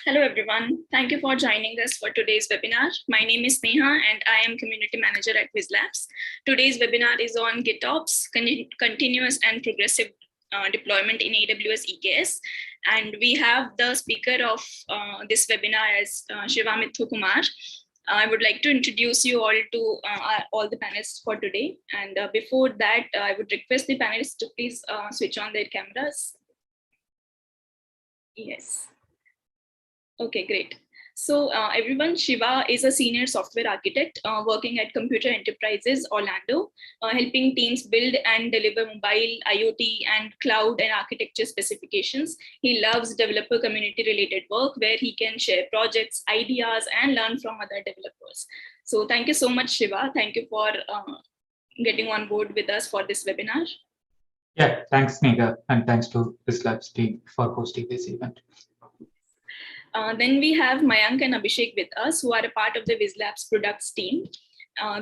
Hello, everyone. Thank you for joining us for today's webinar. My name is Neha, and I am Community Manager at Wizlabs. Today's webinar is on GitOps, continuous and progressive deployment in AWS EKS. And we have the speaker of this webinar as Sivamuthu Kumar. I would like to introduce you all to all the panelists for today. And before that, I would request the panelists to please switch on their cameras. Yes. Okay, great. So everyone, Shiva is a senior software architect working at Computer Enterprises Orlando, helping teams build and deliver mobile, IoT, and cloud and architecture specifications. He loves developer community related work where he can share projects, ideas, and learn from other developers. So thank you so much, Shiva. Thank you for getting on board with us for this webinar. Yeah, thanks, Neha, and thanks to Wizlabs team for hosting this event. Then we have Mayank and Abhishek with us, who are a part of the Wizlabs products team.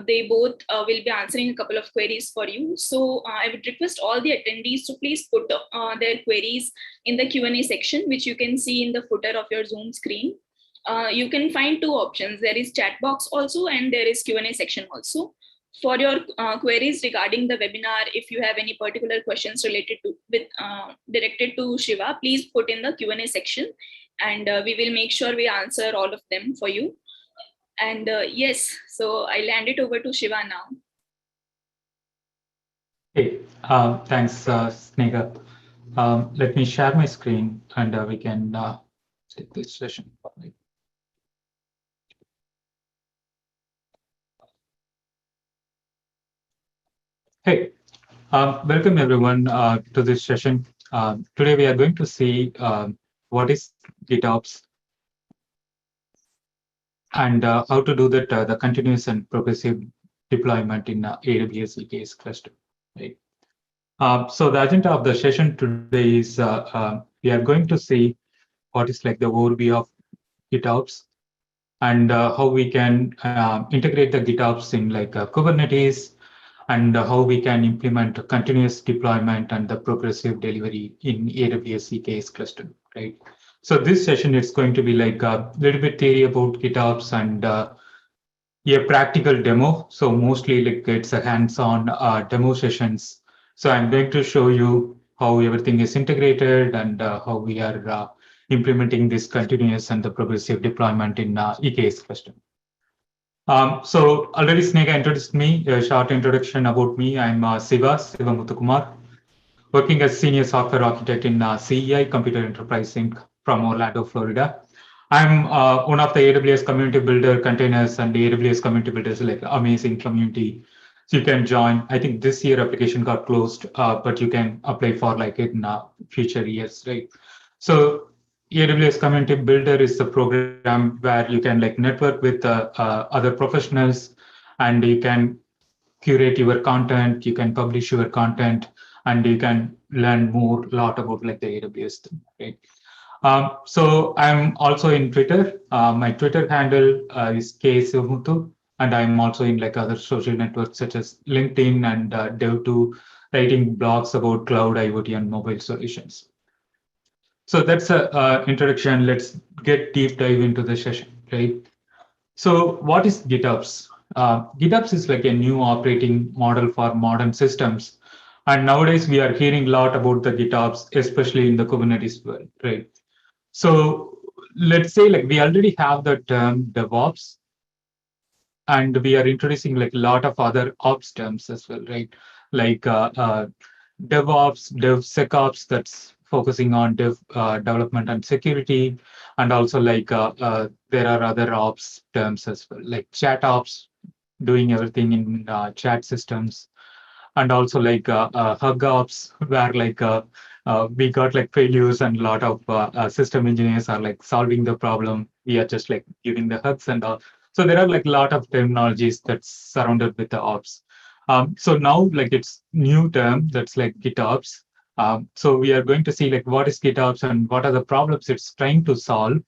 They both will be answering a couple of queries for you. So I would request all the attendees to please put their queries in the Q&A section, which you can see in the footer of your Zoom screen. You can find two options. There is chat box also, and there is Q&A section also. For your queries regarding the webinar, if you have any particular questions related to directed to Shiva, please put in the Q&A section, and we will make sure we answer all of them for you. And yes, so I'll hand it over to Shiva now. Hey, thanks, Sneha. Let me share my screen and we can take this session. Hey, welcome everyone to this session. Today we are going to see what is GitOps and how to do that the continuous and progressive deployment in AWS EKS cluster. Right. So the agenda of the session today is we are going to see what is like the overview of GitOps and how we can integrate the GitOps in like Kubernetes, and how we can implement continuous deployment and the progressive delivery in AWS EKS cluster, right? So this session is going to be like a little bit theory about GitOps and a practical demo. So mostly like it's a hands-on demo sessions. So I'm going to show you how everything is integrated and how we are implementing this continuous and the progressive deployment in EKS cluster. So already Sneha introduced me, a short introduction about me. I'm Sivamuthu Kumar, working as senior software architect in CEI, Computer Enterprise Inc. from Orlando, Florida. I'm one of the AWS community builder containers, and the AWS community builder is like amazing community. So you can join. I think this year application got closed, but you can apply for like in future years, right? So AWS Community Builder is the program where you can like network with other professionals, and you can curate your content, you can publish your content, and you can learn more lot about like the AWS thing, right? So I'm also in Twitter. My Twitter handle is Sivamuthu, and I'm also in like other social networks such as LinkedIn and Dev2, writing blogs about cloud, IoT, and mobile solutions. So that's a introduction. Let's get deep dive into the session, right? So what is GitOps? GitOps is like a new operating model for modern systems. And nowadays we are hearing a lot about the GitOps, especially in the Kubernetes world, right? So let's say like we already have the term DevOps, and we are introducing like a lot of other ops terms as well, right? Like DevOps, DevSecOps, that's focusing on development and security, and also like there are other ops terms as well, like chat ops, doing everything in chat systems, and also like hug ops, where like we got like failures and a lot of system engineers are like solving the problem. We are just like giving the hugs and all. So there are like a lot of terminologies that's surrounded with the ops. So now like it's new term that's like GitOps. So we are going to see like what is GitOps and what are the problems it's trying to solve,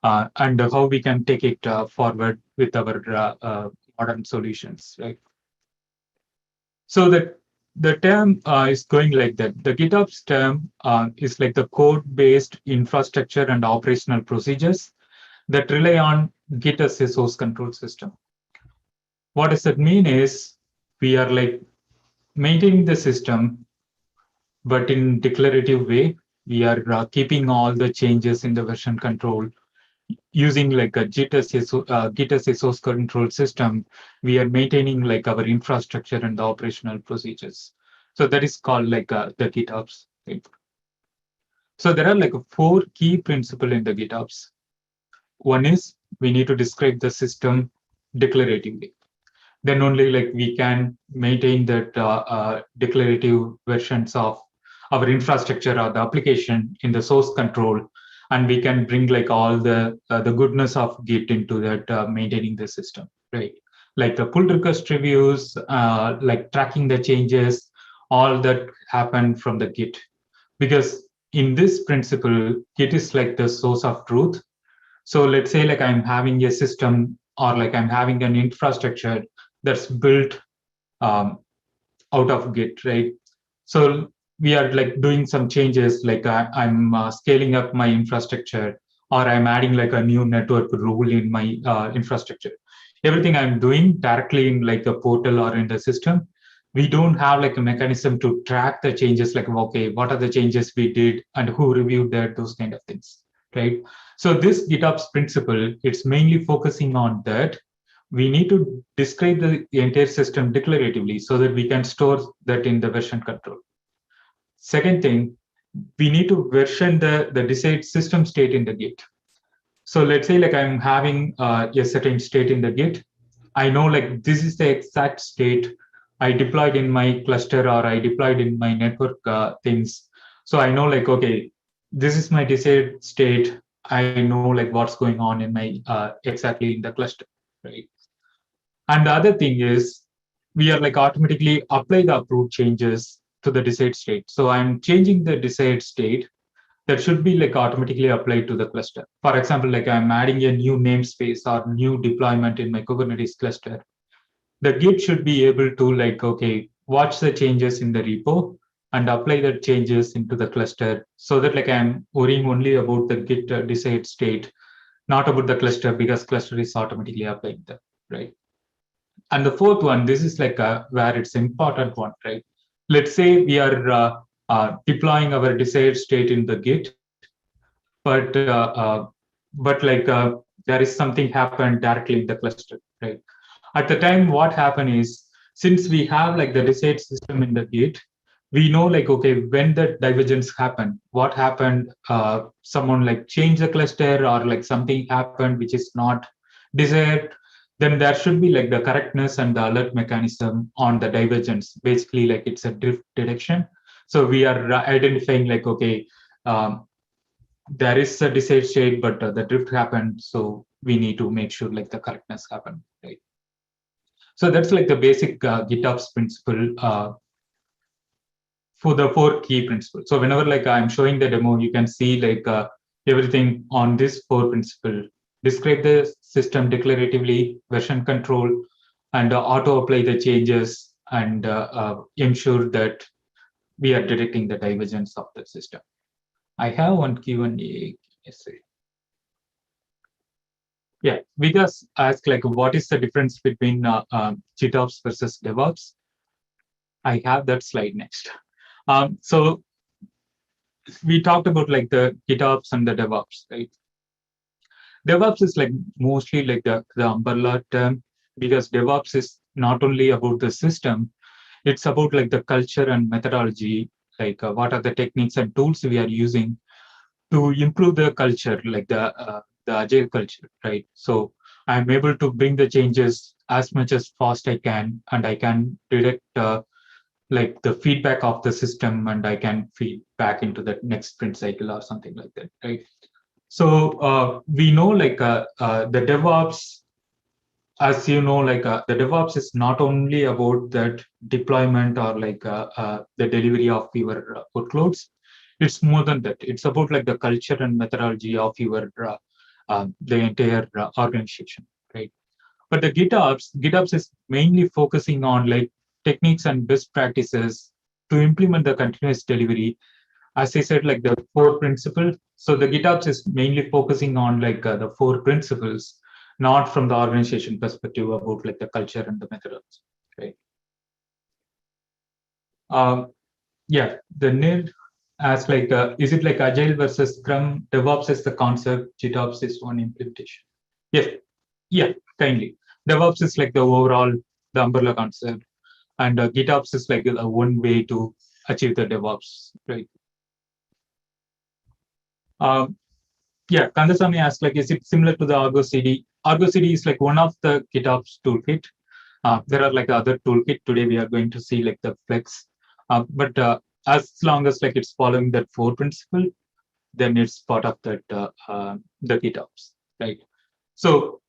and how we can take it forward with our modern solutions, right? So the term is going like that. The GitOps term is like the code-based infrastructure and operational procedures that rely on Git as a source control system. What does that mean is we are like maintaining the system, but in declarative way, we are keeping all the changes in the version control using like a Git as a source control system. We are maintaining like our infrastructure and the operational procedures. So that is called like the GitOps. Right? So there are like 4 key principles in the GitOps. One is we need to describe the system declaratively. Then only like we can maintain that declarative versions of our infrastructure or the application in the source control, and we can bring like all the goodness of Git into that maintaining the system, right? Like the pull request reviews, like tracking the changes, all that happen from the Git. Because in this principle, Git is like the source of truth. So let's say like I'm having a system or like I'm having an infrastructure that's built um, out of Git, right? So we are like doing some changes, like I'm scaling up my infrastructure, or I'm adding like a new network rule in my infrastructure. Everything I'm doing directly in like a portal or in the system. We don't have like a mechanism to track the changes, like, okay, what are the changes we did and who reviewed that, those kind of things, right? So this GitOps principle, it's mainly focusing on that. We need to describe the entire system declaratively so that we can store that in the version control. Second thing, we need to version the desired system state in the Git. So let's say like I'm having a certain state in the Git. I know like this is the exact state I deployed in my cluster or I deployed in my network things. So I know like, okay, this is my desired state. I know like what's going on in my exactly in the cluster, right? And the other thing is we are like automatically apply the approved changes to the desired state. So I'm changing the desired state that should be like automatically applied to the cluster. For example, like I'm adding a new namespace or new deployment in my Kubernetes cluster. The Git should be able to like, okay, watch the changes in the repo and apply the changes into the cluster so that like I'm worrying only about the Git desired state, not about the cluster, because cluster is automatically applying them, right? And the fourth one, this is like where it's important one, right? Let's say we are deploying our desired state in the Git, but but like there is something happened directly in the cluster, right? At the time, what happened is since we have like the desired system in the Git, we know like okay when the divergence happened, what happened, someone like changed the cluster or like something happened which is not desired, then there should be like the correctness and the alert mechanism on the divergence. Basically, like it's a drift detection. So we are identifying like okay, there is a desired state, but the drift happened, so we need to make sure like the correctness happened, right? So that's like the basic GitOps principle for the 4 key principles. So whenever like I'm showing the demo, you can see like everything on this 4 principle. Describe the system declaratively, version control, and auto apply the changes, and ensure that we are detecting the divergence of the system. I have one Q&A. Yeah, we just ask like, what is the difference between GitOps versus DevOps? I have that slide next. So we talked about like the GitOps and the DevOps, right? DevOps is like mostly like the umbrella term, because DevOps is not only about the system, it's about like the culture and methodology, like what are the techniques and tools we are using to improve the culture, like the agile culture, right? So I'm able to bring the changes as much as fast I can, and I can direct like the feedback of the system, and I can feed back into the next sprint cycle or something like that, right? So we know like the DevOps, as you know, like the DevOps is not only about that deployment or like the delivery of your workloads. It's more than that. It's about like the culture and methodology of your the entire organization, right? But the GitOps is mainly focusing on like techniques and best practices to implement the continuous delivery as I said, like the 4 principles. So the GitOps is mainly focusing on like the 4 principles, not from the organization perspective about like the culture and the methodology, right? Yeah, the need as like, is it like agile versus Scrum? DevOps is the concept, GitOps is one implementation. Yeah, kindly. DevOps is like the overall, the umbrella concept, and GitOps is like one way to achieve the DevOps, right? Yeah, Kandasamy asked, like, is it similar to the Argo CD? Argo CD is like one of the GitOps toolkit. There are like other toolkit. Today we are going to see like the Flux. But as long as like it's following that 4 principle, then it's part of that the GitOps, right? So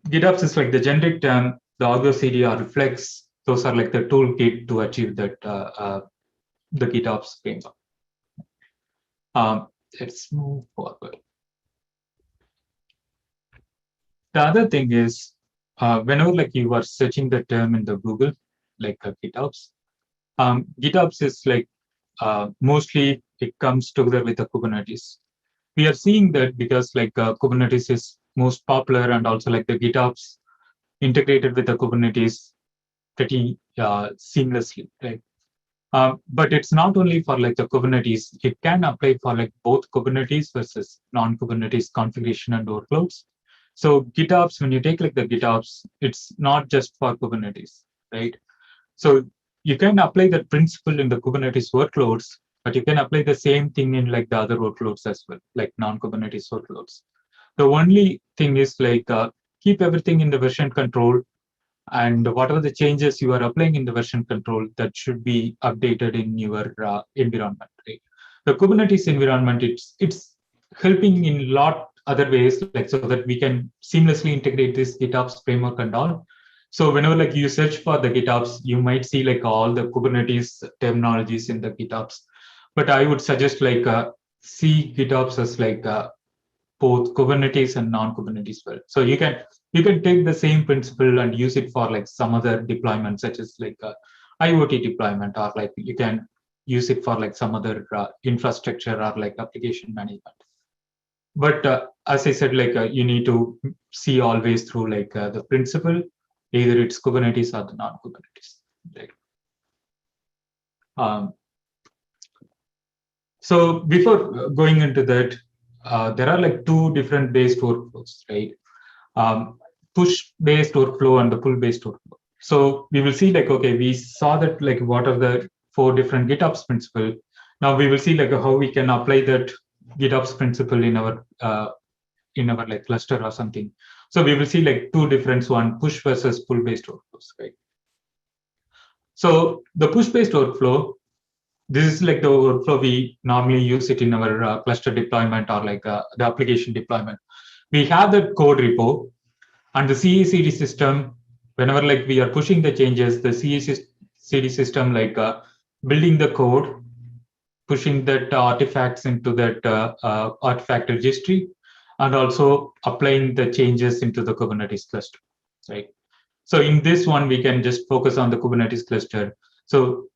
GitOps is like the generic term. The Argo CD or Flux, those are like the toolkit to achieve that the GitOps framework. Let's move forward. The other thing is, whenever like you are searching the term in the Google, like GitOps, GitOps is like mostly it comes together with the Kubernetes. We are seeing that because like Kubernetes is most popular, and also like the GitOps integrated with the Kubernetes pretty seamlessly, right? But it's not only for like the Kubernetes, it can apply for like both Kubernetes versus non-Kubernetes configuration and workloads. So GitOps, when you take like the GitOps, it's not just for Kubernetes, right? So you can apply that principle in the Kubernetes workloads, but you can apply the same thing in like the other workloads as well, like non-Kubernetes workloads. The only thing is like keep everything in the version control, and whatever the changes you are applying in the version control, that should be updated in your environment, right? The Kubernetes environment, it's helping in a lot other ways, like so that we can seamlessly integrate this GitOps framework and all. So whenever like you search for the GitOps, you might see like all the Kubernetes terminologies in the GitOps. But I would suggest like see GitOps as like both Kubernetes and non-Kubernetes world. So you can take the same principle and use it for like some other deployment, such as like IoT deployment, or like you can use it for like some other infrastructure or like application management. But as I said, like you need to see always through like the principle, either it's Kubernetes or the non-Kubernetes. Right? So before going into that, there are like 2 different based workflows, right? Push-based workflow and the pull-based workflow. So we will see like, okay, we saw that like what are the 4 different GitOps principle. Now we will see like how we can apply that GitOps principle in our like cluster or something. So we will see like 2 different one, push versus pull-based workflows, right? So the push-based workflow, this is like the workflow we normally use it in our cluster deployment or like the application deployment. We have the code repo, and the CI/CD system, whenever like we are pushing the changes, the CI/CD system like building the code, pushing that artifacts into that artifact registry, and also applying the changes into the Kubernetes cluster, right? So in this one, we can just focus on the Kubernetes cluster. So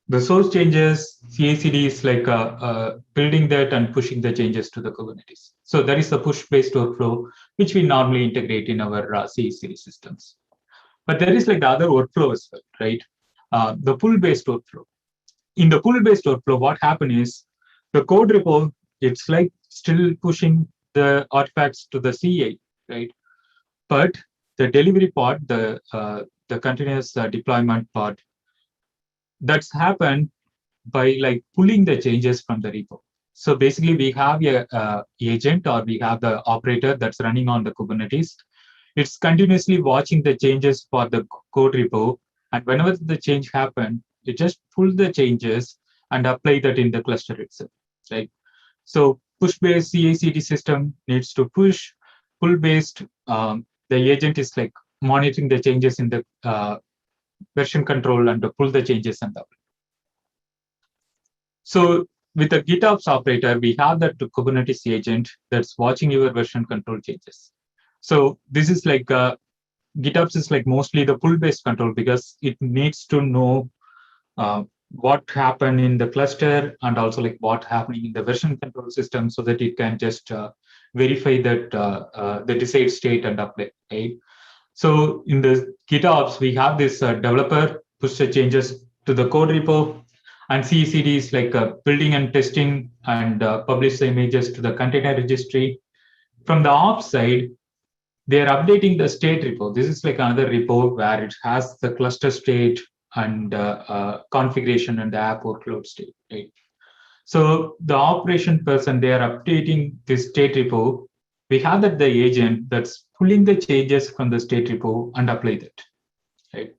the source changes, CI/CD is like building that and pushing the changes to the Kubernetes. So that is the push-based workflow, which we normally integrate in our CI/CD systems. But there is like the other workflow as well, right? The pull-based workflow. In the pull-based workflow, what happens is the code repo, it's like still pushing the artifacts to the CI, right? But the delivery part, the continuous deployment part, that's happened by like pulling the changes from the repo. So basically we have a agent, or we have the operator that's running on the Kubernetes. It's continuously watching the changes for the code repo. And whenever the change happens, it just pull the changes and apply that in the cluster itself, right? So push-based CI/CD system needs to push. Pull-based, the agent is like monitoring the changes in the version control and to pull the changes and apply. So with the GitOps operator, we have that Kubernetes agent that's watching your version control changes. So this is like GitOps is like mostly the pull-based control, because it needs to know what happened in the cluster and also like what happening in the version control system so that it can just verify that the desired state and apply, right? So in the GitOps, we have this developer push the changes to the code repo, and CE/CD is like building and testing and publish the images to the container registry. From the ops side, they are updating the state repo. This is like another repo where it has the cluster state and configuration and the app workload state, right? So the operation person, they are updating this state repo. We have that the agent that's pulling the changes from the state repo and apply that, right?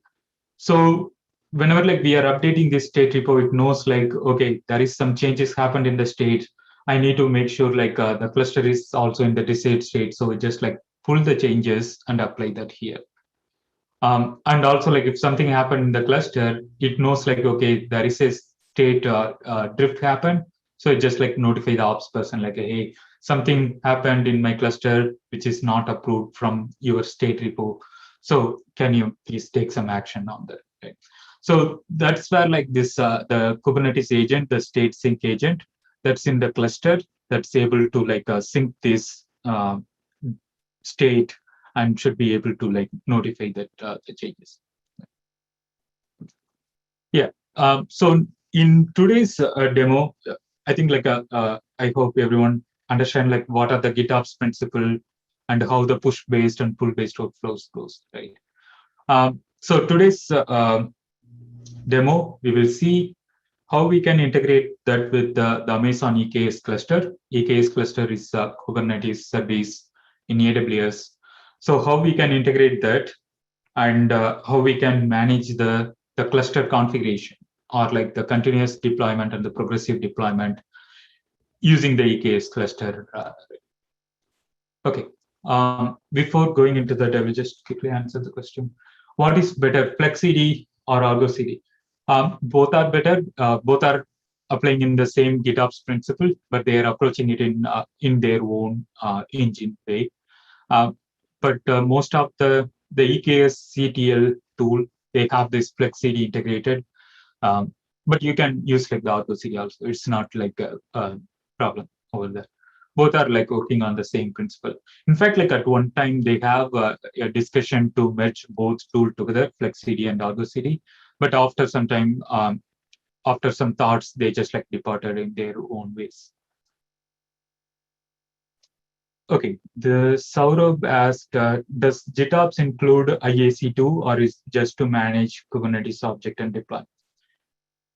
So whenever like we are updating this state repo, it knows like, okay, there is some changes happened in the state. I need to make sure like the cluster is also in the desired state. So it just like pull the changes and apply that here. And also like if something happened in the cluster, it knows like, okay, there is a state drift happened. So it just like notify the ops person like, hey, something happened in my cluster, which is not approved from your state repo. So can you please take some action on that? Right? So that's where like this, the Kubernetes agent, the state sync agent that's in the cluster, that's able to like sync this state and should be able to like notify that the changes. Yeah. So in today's demo, I think like I hope everyone understand like what are the GitOps principle and how the push based and pull based workflows goes, right? So today's demo, we will see how we can integrate that with the Amazon EKS cluster. EKS cluster is a Kubernetes service in AWS. So how we can integrate that and how we can manage the cluster configuration or like the continuous deployment and the progressive deployment using the EKS cluster. Okay. Before going into that, I will just quickly answer the question. What is better, Flux CD or Argo CD? Both are better. Both are applying in the same GitOps principle, but they are approaching it in their own engine way. But most of the EKS CTL tool, they have this Flux CD integrated. But you can use like the Argo CD also. It's not like a problem over there. Both are like working on the same principle. In fact, like at one time they have a discussion to merge both tools together, Flux CD and Argo CD. But after some time, after some thoughts, they just like departed in their own ways. Okay, the Saurabh asked, does GitOps include IAC2 or is just to manage Kubernetes object and deploy?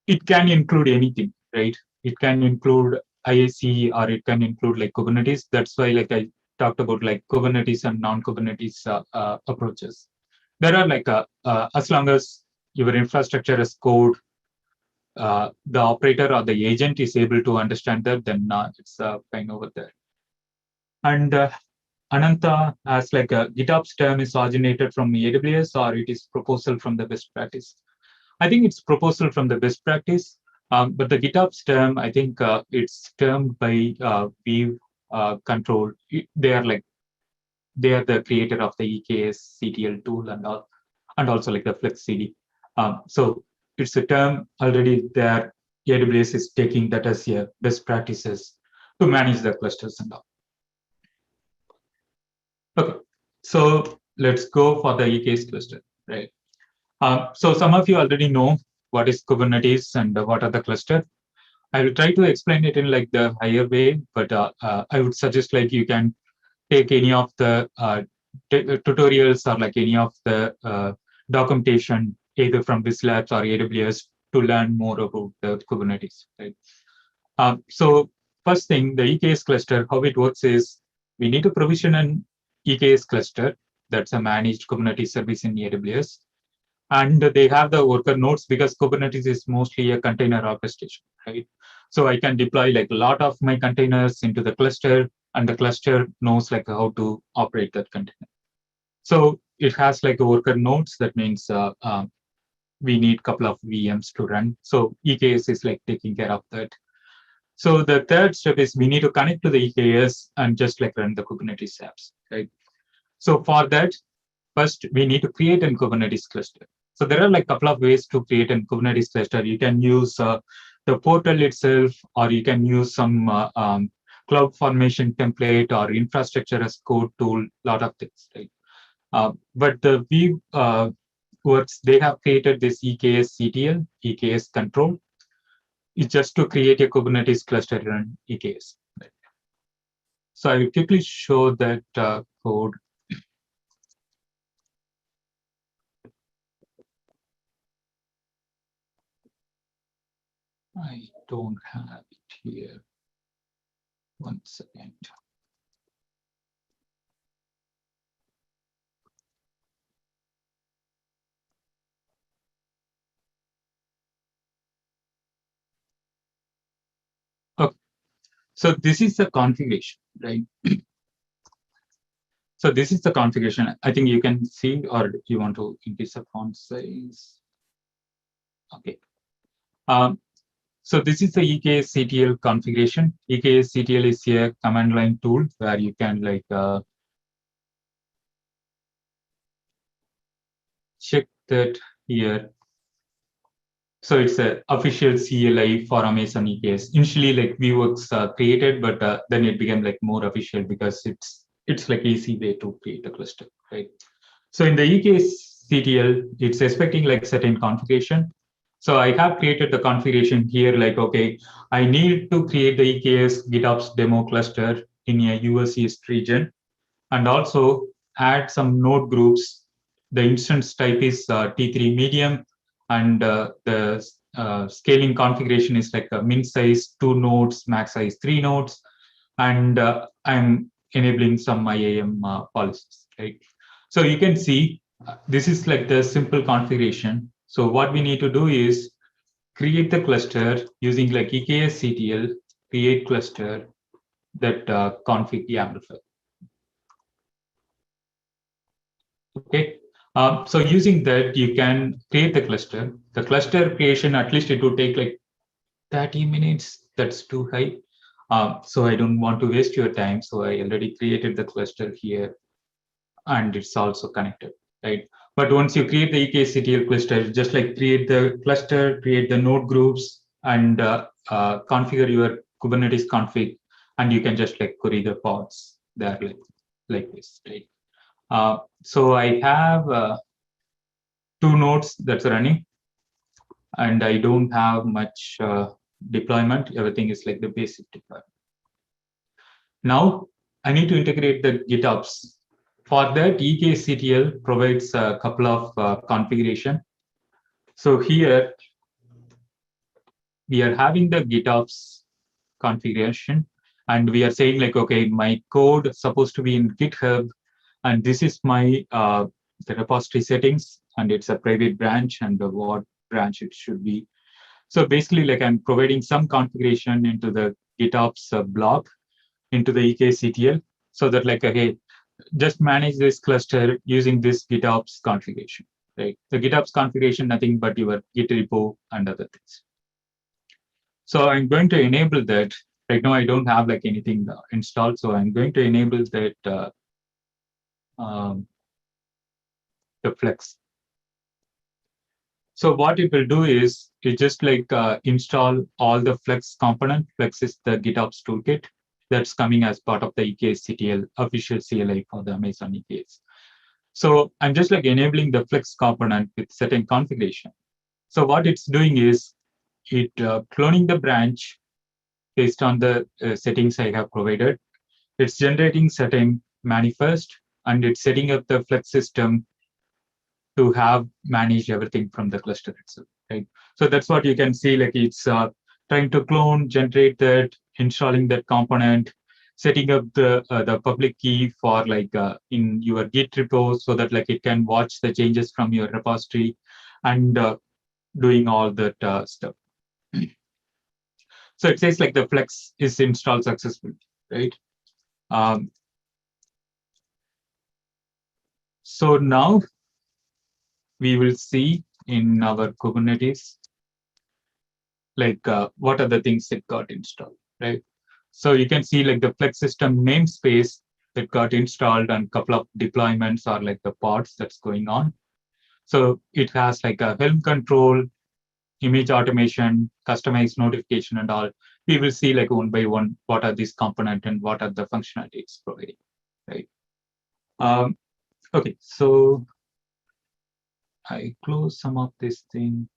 It can include anything, right? It can include IAC or it can include like Kubernetes. That's why like I talked about like Kubernetes and non-Kubernetes approaches. There are like, as long as your infrastructure is code, the operator or the agent is able to understand that, then it's fine over there. And Ananta asks like GitOps term is originated from AWS or it is proposal from the best practice. I think it's proposal from the best practice, but the GitOps term, I think it's termed by Weave Control. They are the creator of the EKS CTL tool and all, and also like the Flux CD. So it's a term already there. AWS is taking that as a best practices to manage the clusters and all. Okay, so let's go for the EKS cluster, right? So some of you already know what is Kubernetes and what are the cluster. I will try to explain it in like the higher way, but I would suggest like you can take any of the tutorials or like any of the documentation either from Wizlabs or AWS to learn more about the Kubernetes, right? So first thing, the EKS cluster, how it works is we need to provision an EKS cluster that's a managed Kubernetes service in AWS. And they have the worker nodes because Kubernetes is mostly a container orchestration, right? So I can deploy like a lot of my containers into the cluster and the cluster knows like how to operate that container. So it has like a worker nodes. That means we need a couple of VMs to run. So EKS is like taking care of that. So the third step is we need to connect to the EKS and just like run the Kubernetes apps, right? So for that, first we need to create a Kubernetes cluster. So there are like a couple of ways to create a Kubernetes cluster. You can use the portal itself, or you can use some cloud formation template or infrastructure as code tool, lot of things, right? But the works, they have created this EKS CTL, EKS control. It's just to create a Kubernetes cluster in EKS. Right? So I will quickly show that code. I don't have it here. One second. Okay. So this is the configuration, right? So this is the configuration. I think you can see, or you want to increase the font size. Okay. So this is the EKS CTL configuration. EKS CTL is a command line tool where you can like check that here. So it's an official CLI for Amazon EKS. Initially, like VWorks created, but then it became like more official because it's like easy way to create a cluster, right? So in the EKS CTL, it's expecting like certain configuration. So I have created the configuration here, like, okay, I need to create the EKS GitOps demo cluster in a US East region, and also add some node groups. The instance type is T3 medium, and the scaling configuration is like a min size 2 nodes, max size 3 nodes, and I'm enabling some IAM policies, right? So you can see this is like the simple configuration. So what we need to do is create the cluster using like EKS CTL, create cluster, that config YAML file. Okay. So using that, you can create the cluster. The cluster creation, at least it would take like 30 minutes. That's too high. So I don't want to waste your time. So I already created the cluster here, and it's also connected, right? But once you create the EKCTL cluster, just like create the cluster, create the node groups, and configure your Kubernetes config, and you can just like query the pods there like this, right? So I have 2 nodes that's running, and I don't have much deployment. Everything is like the basic deployment. Now I need to integrate the GitOps. For that, EKCTL provides a couple of configuration. So here we are having the GitOps configuration, and we are saying like, okay, my code is supposed to be in GitHub, and this is my the repository settings, and it's a private branch, and what branch it should be. So basically, like I'm providing some configuration into the GitOps block into the EKCTL, so that like, okay, just manage this cluster using this GitOps configuration, right? The GitOps configuration, nothing but your Git repo and other things. So I'm going to enable that. Right now, I don't have like anything installed, so I'm going to enable that the Flux. So what it will do is it just like install all the Flux component. Flux is the GitOps toolkit that's coming as part of the EKCTL official CLI for the Amazon EKS. So I'm just like enabling the Flux component with certain configuration. So what it's doing is it cloning the branch based on the settings I have provided. It's generating certain manifest, and it's setting up the Flux system to have managed everything from the cluster itself, right? So that's what you can see, like it's trying to clone, generate that, installing that component, setting up the public key for like in your Git repo, so that like it can watch the changes from your repository, and doing all that stuff. So it says like the Flux is installed successfully, right? So now we will see in our Kubernetes, like what are the things that got installed, right? So you can see like the Flex system namespace that got installed, and a couple of deployments are like the pods that's going on. So it has like a Helm control, image automation, customized notification, and all. We will see like one by one what are these components and what are the functionalities providing, right? Okay, so I close some of this thing.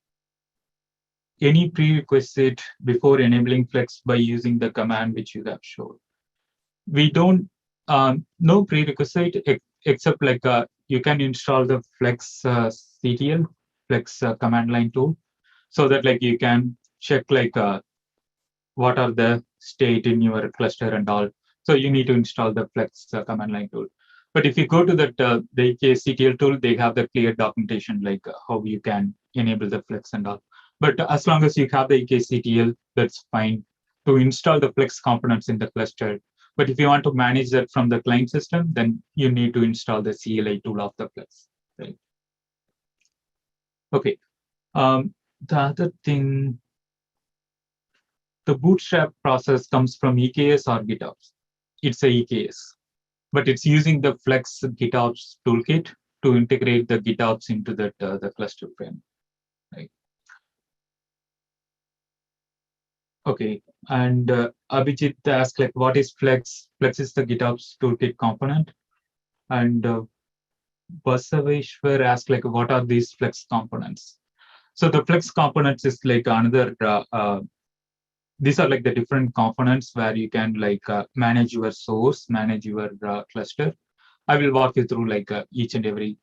Any prerequisite before enabling Flex by using the command which you have shown? We don't, no prerequisite except like you can install the Flex CTL, Flex command line tool, so that like you can check like what are the state in your cluster and all. So you need to install the Flex command line tool. But if you go to that the EKS CTL tool, they have the clear documentation like how you can enable the Flex and all. But as long as you have the EKS CTL, that's fine to install the Flex components in the cluster. But if you want to manage that from the client system, then you need to install the CLI tool of the Flex. Right? Okay. The other thing, the bootstrap process comes from EKS or GitOps. It's a EKS, but it's using the Flex GitOps toolkit to integrate the GitOps into that the cluster frame. Right. Okay, and Abhijit asked like, what is Flex? Flex is the GitOps toolkit component, and Basaveshwar asked like, what are these Flex components? So the Flex components is like another. These are like the different components where you can like manage your source, manage your cluster. I will walk you through like each and every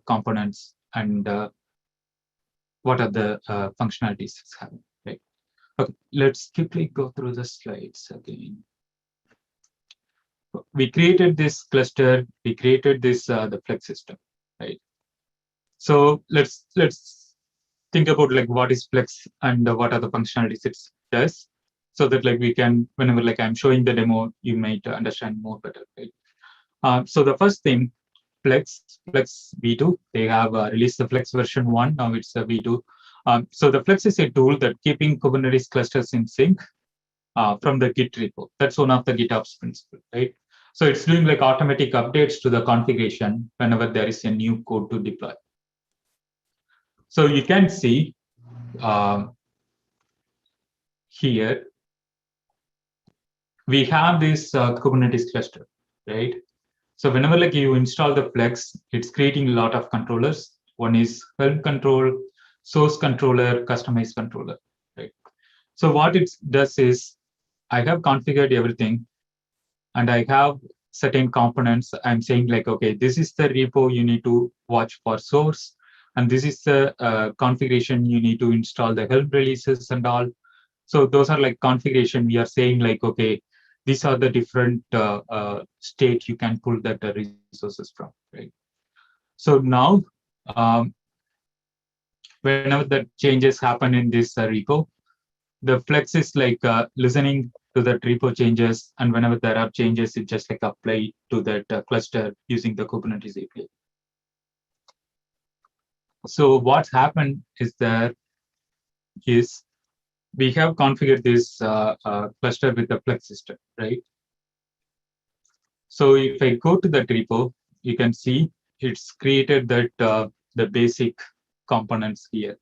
components and what are the functionalities it's having. Right. Okay, let's quickly go through the slides again. We created this cluster. We created this the Flex system, right? So let's think about like what is Flex and what are the functionalities it does, so that like we can, whenever like I'm showing the demo, you might understand more better, right? So the first thing, Flex V2, they have released the Flex version 1. Now it's a V2. So the Flex is a tool that keeping Kubernetes clusters in sync from the Git repo. That's one of the GitOps principle, right? So it's doing like automatic updates to the configuration whenever there is a new code to deploy. So you can see here, we have this Kubernetes cluster, right? So whenever like you install the Flex, it's creating a lot of controllers. One is Helm control, source controller, customized controller, right? So what it does is, I have configured everything, and I have certain components. I'm saying like, okay, this is the repo you need to watch for source, and this is the configuration you need to install the Helm releases and all. So those are like configuration. We are saying like, okay, these are the different state you can pull that resources from, right? So now, whenever the changes happen in this repo, the Flex is like listening to the repo changes, and whenever there are changes, it just like apply to that cluster using the Kubernetes API. So what's happened is we have configured this cluster with the Flex system, right? So if I go to that repo, you can see it's created that the basic components here.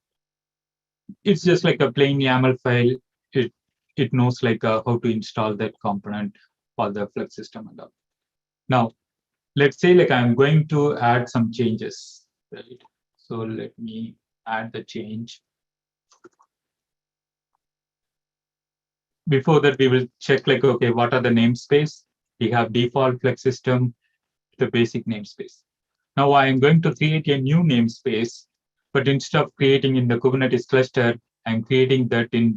It's just like a plain YAML file. It knows like how to install that component for the Flex system and all. Now, let's say like I'm going to add some changes, right? So let me add the change. Before that, we will check like, okay, what are the namespace? We have default Flex system, the basic namespace. Now I am going to create a new namespace, but instead of creating in the Kubernetes cluster, I'm creating that in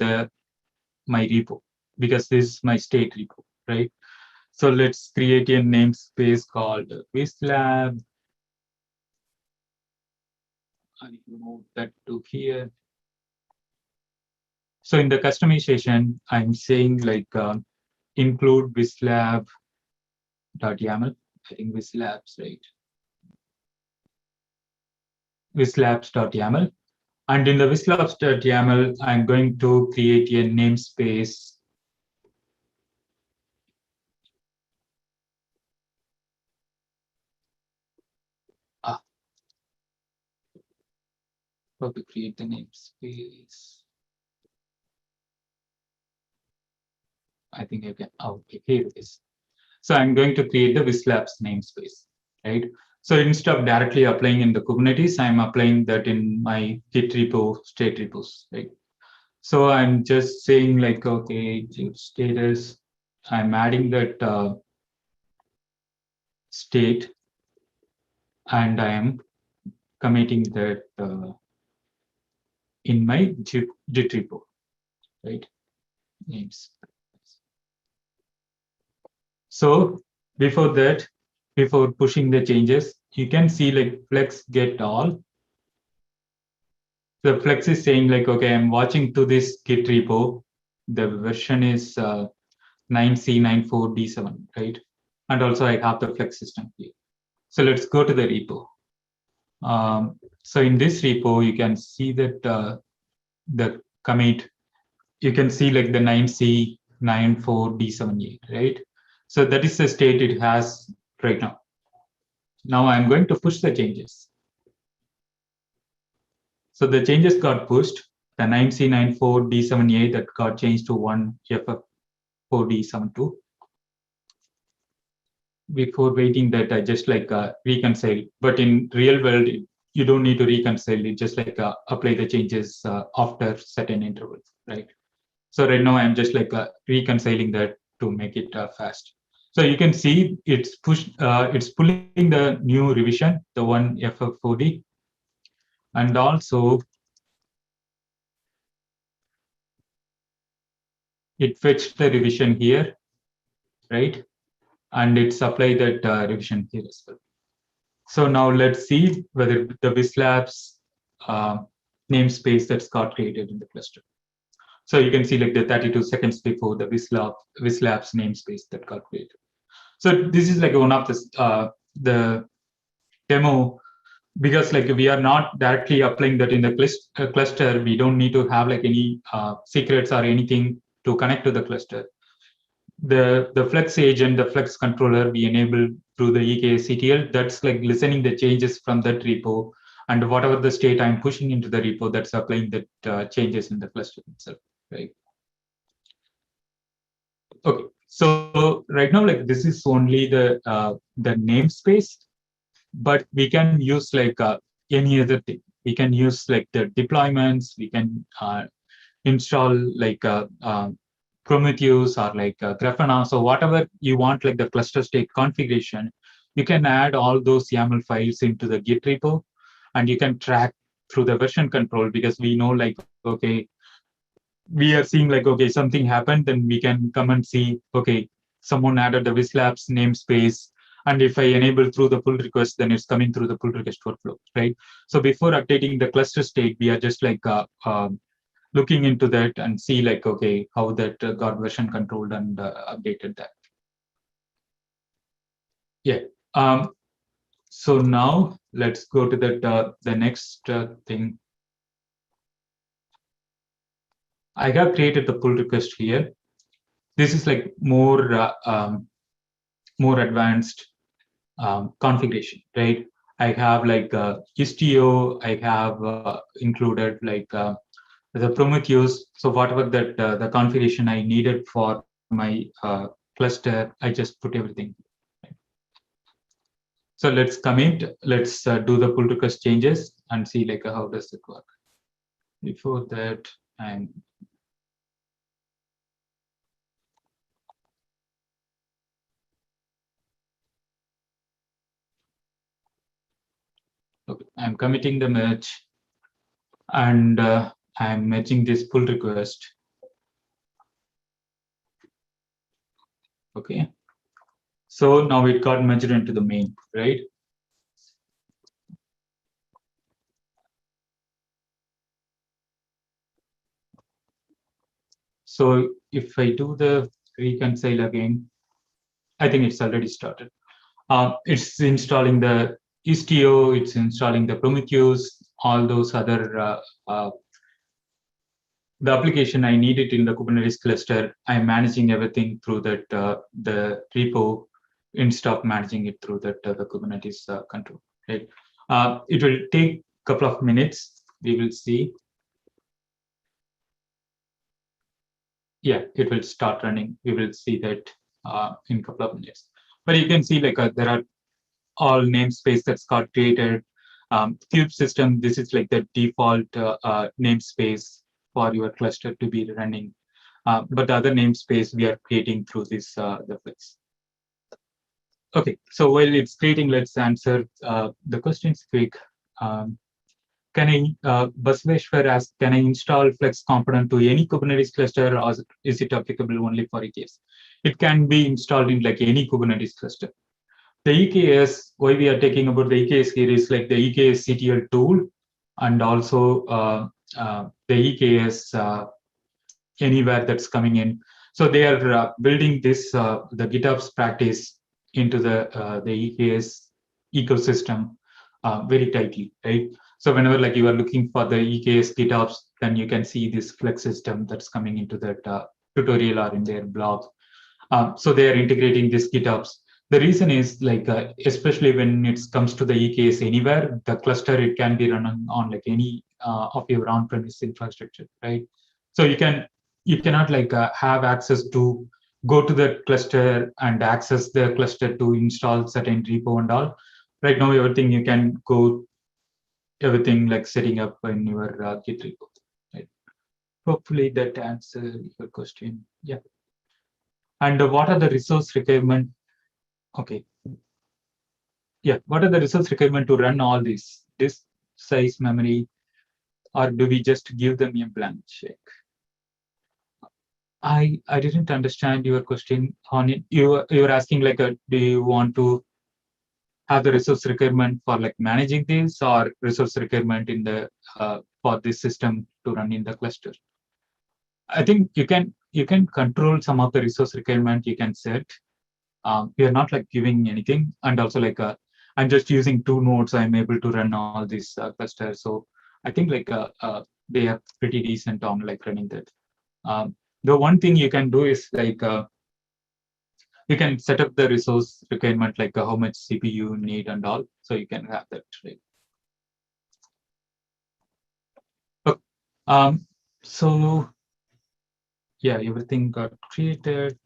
my repo, because this is my state repo, right? So let's create a namespace called Wizlabs. I move that to here. So in the customization, I'm saying like include Wizlab.yaml. I think Wizlabs, right? Wizlabs.yaml. And in the Wizlabs.yaml, I'm going to create a namespace. how to create the namespace. I think I can, okay, here it is. So I'm going to create the Wizlabs namespace, right? So instead of directly applying in the Kubernetes, I'm applying that in my Git repo, state repos, right? So I'm just saying like, okay, status, I'm adding that state, and I am committing that in my Git repo, right? Names. So before that, before pushing the changes, you can see like Flux get all. The Flux is saying like, okay, I'm watching to this Git repo. The version is 9C94D7, right? And also I have the Flux system here. So let's go to the repo. So in this repo, you can see that the commit, you can see like the 9C94D78, right? So that is the state it has right now. Now I'm going to push the changes. So the changes got pushed. The 9C94D78 that got changed to 1FF4D72. Before waiting that, I just like reconcile. But in real world, you don't need to reconcile. You just like apply the changes after certain intervals, right? So right now I'm just like reconciling that to make it fast. So you can see it's pushed. It's pulling the new revision, the 1FF4D, and also it fetched the revision here, right? And it's applied that revision here as well. So now let's see whether the Wizlabs namespace that's got created in the cluster. So you can see like the 32 seconds before the Wizlabs namespace that got created. So this is like one of the demo, because like we are not directly applying that in the cluster. We don't need to have like any secrets or anything to connect to the cluster. The Flux agent, the Flux controller, we enable through the EKS CTL. That's like listening the changes from that repo, and whatever the state I'm pushing into the repo, that's applying that changes in the cluster itself, right? Okay, so right now, like this is only the namespace, but we can use like any other thing. We can use like the deployments. We can install like Prometheus or like Grafana. So whatever you want, like the cluster state configuration, you can add all those YAML files into the Git repo, and you can track through the version control, because we know like, okay, we are seeing like, okay, something happened, then we can come and see, okay, someone added the Wizlabs namespace. And if I enable through the pull request, then it's coming through the pull request workflow, right? So before updating the cluster state, we are just like looking into that and see like, okay, how that got version controlled and updated that. Yeah. So now let's go to that the next thing. I have created the pull request here. This is like more advanced configuration, right? I have like Istio. I have included like the Prometheus. So whatever that the configuration I needed for my cluster, I just put everything. So let's commit. Let's do the pull request changes and see like how does it work. Before that, I'm okay. I'm committing the merge, and I'm merging this pull request. Okay. So now it got merged into the main, right? So if I do the reconcile again, I think it's already started. It's installing the Istio, it's installing the Prometheus, all those other the application I need it in the Kubernetes cluster. I'm managing everything through that the repo instead of managing it through that the Kubernetes control. Right? It will take a couple of minutes. we will see. Yeah, it will start running. We will see that in a couple of minutes. But you can see like there are all namespace that's got created. Cube system, this is like the default namespace for your cluster to be running. But the other namespace we are creating through this the Flux. Okay, so while it's creating, let's answer the questions quick. Can I, Basveshwar asks, can I install Flex component to any Kubernetes cluster, or is it applicable only for EKS? It can be installed in like any Kubernetes cluster. The EKS, why we are talking about the EKS here is like the EKS CTL tool, and also the EKS anywhere that's coming in. So they are building this the GitOps practice into the EKS ecosystem very tightly, right? So whenever like you are looking for the EKS GitOps, then you can see this Flex system that's coming into that tutorial or in their blog. So they are integrating this GitOps. The reason is like, especially when it comes to the EKS anywhere, the cluster, it can be run on like any of your on-premise infrastructure, right? So you cannot like have access to go to the cluster and access the cluster to install certain repo and all. Right now, everything you can go, everything like setting up in your Git repo, right? Hopefully that answers your question. Yeah. And what are the resource requirement? Okay. Yeah, what are the resource requirement to run all these? Disk size, memory, or do we just give them a blank check? I didn't understand your question on it. You're asking like, do you want to have the resource requirement for like managing this, or resource requirement in the for this system to run in the cluster? I think you can control some of the resource requirement you can set. We are not like giving anything, and also like I'm just using 2 nodes. I'm able to run all these clusters. So I think like they are pretty decent on like running that. The one thing you can do is like you can set up the resource requirement, like how much CPU you need and all. So you can have that. Right? Okay. So yeah, everything got created.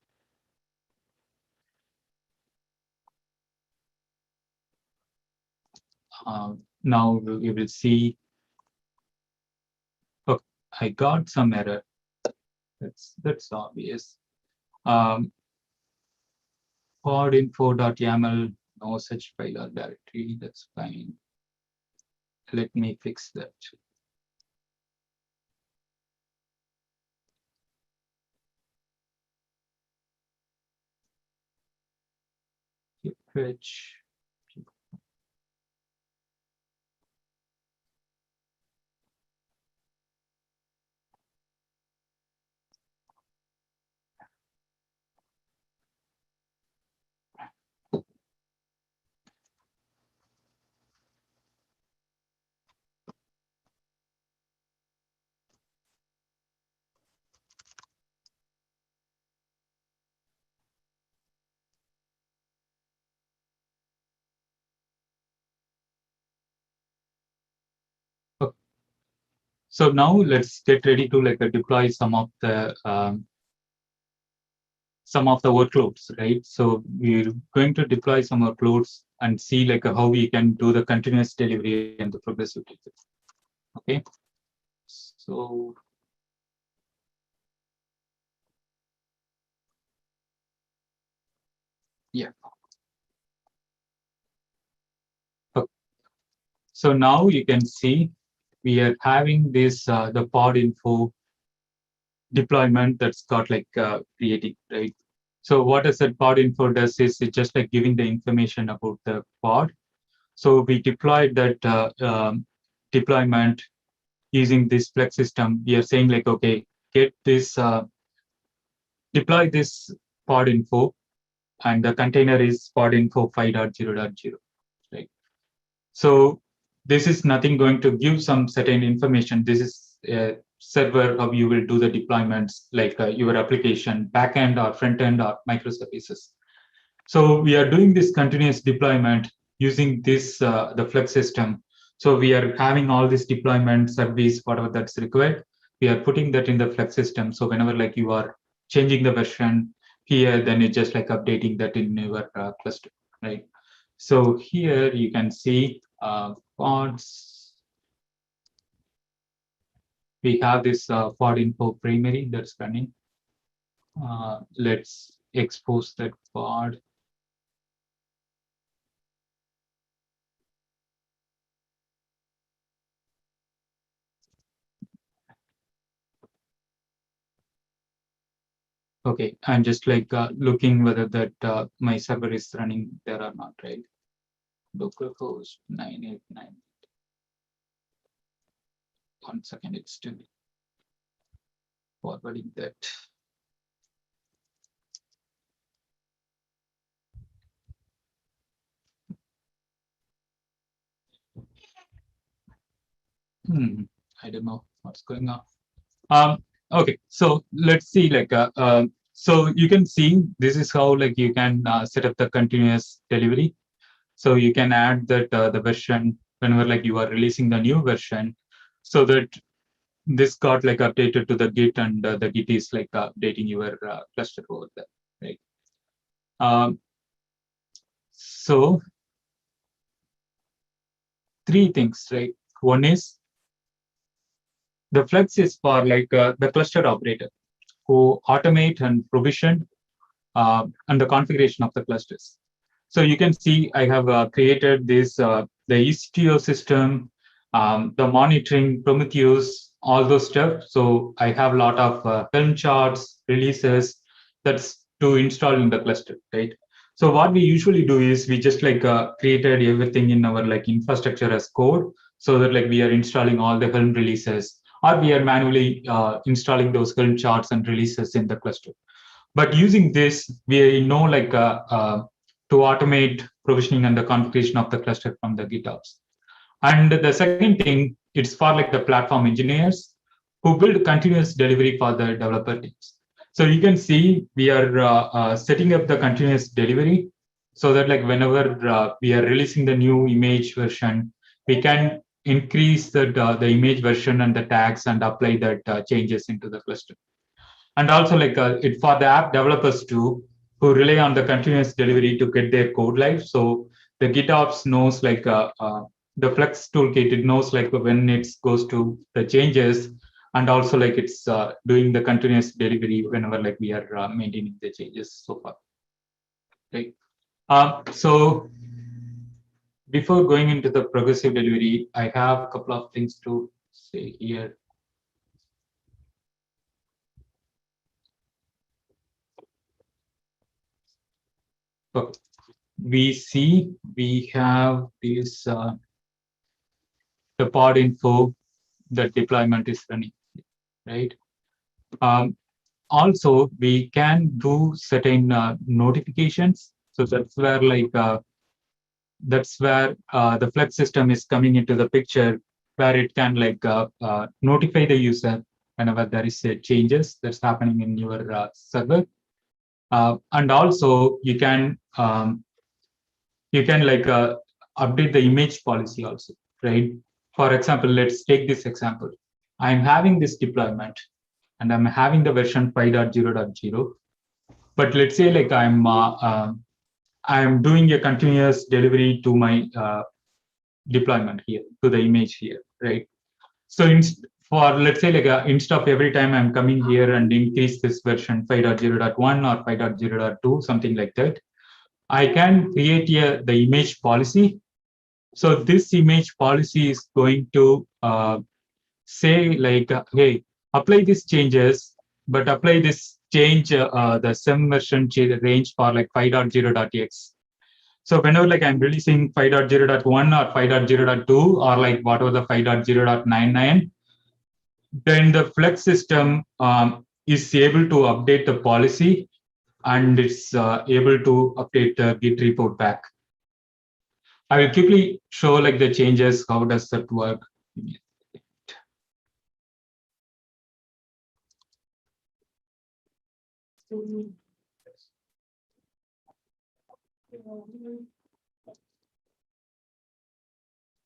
Now we will see. Okay, I got some error. That's obvious. Podinfo.yaml, no such file or directory. That's fine. Let me fix that. Fetch. Okay. So now let's get ready to like deploy some of the workloads, right? So we're going to deploy some workloads and see like how we can do the continuous delivery and the progressive delivery. Okay. So yeah. Okay. So now you can see we are having this the pod info deployment that's got like creating, right? So what does that pod info does is it just like giving the information about the pod. So we deployed that deployment using this Flex system. We are saying like, okay, get this, deploy this pod info, and the container is pod info 5.0.0, right? So this is nothing going to give some certain information. This is a server how you will do the deployments, like your application backend or front end or microservices. So we are doing this continuous deployment using this the Flex system. So we are having all this deployment service, whatever that's required, we are putting that in the Flux system. So whenever like you are changing the version here, then it's just like updating that in your cluster, right? So here you can see pods. We have this pod info primary that's running. Let's expose that pod. Okay, I'm just like looking whether that my server is running there or not, right? Localhost 989. 1 second, it's still forwarding that. I don't know what's going on. Okay, so let's see. Like, so you can see this is how like you can set up the continuous delivery. So you can add that the version whenever like you are releasing the new version, so that this got like updated to the Git, and the Git is like updating your cluster over there, right? So three things, right? One is the Flux is for like the cluster operator who automate and provision and the configuration of the clusters. So you can see I have created this, the ECTO system, the monitoring, Prometheus, all those stuff. So I have a lot of Helm charts, releases that's to install in the cluster, right? So what we usually do is we just like created everything in our like infrastructure as code, so that like we are installing all the Helm releases, or we are manually installing those Helm charts and releases in the cluster. But using this, we know like to automate provisioning and the configuration of the cluster from the GitOps. And the second thing, it's for like the platform engineers who build continuous delivery for the developer teams. So you can see we are setting up the continuous delivery so that like whenever we are releasing the new image version, we can increase the image version and the tags and apply that changes into the cluster. And also like it for the app developers too, who rely on the continuous delivery to get their code live. So the GitOps knows like the Flux toolkit, it knows like when it goes to the changes, and also like it's doing the continuous delivery whenever like we are maintaining the changes so far. Right. So before going into the progressive delivery, I have a couple of things to say here. Okay. We see we have this the pod info that deployment is running, right? Also, we can do certain notifications. So that's where the Flux system is coming into the picture, where it can like notify the user whenever there is changes that's happening in your server. And also you can like update the image policy also, right? For example, let's take this example. I'm having this deployment and I'm having the version 5.0.0, but let's say like I'm doing a continuous delivery to my deployment here, to the image here, right? So for let's say like instead of every time I'm coming here and increase this version 5.0.1 or 5.0.2, something like that, I can create the image policy. So this image policy is going to say like, hey, apply these changes, but apply this change the sem version range for like 5.0.x. So whenever like I'm releasing 5.0.1 or 5.0.2 or like whatever the 5.0.99, then the Flux system is able to update the policy, and it's able to update the Git report back. I will quickly show like the changes. How does that work?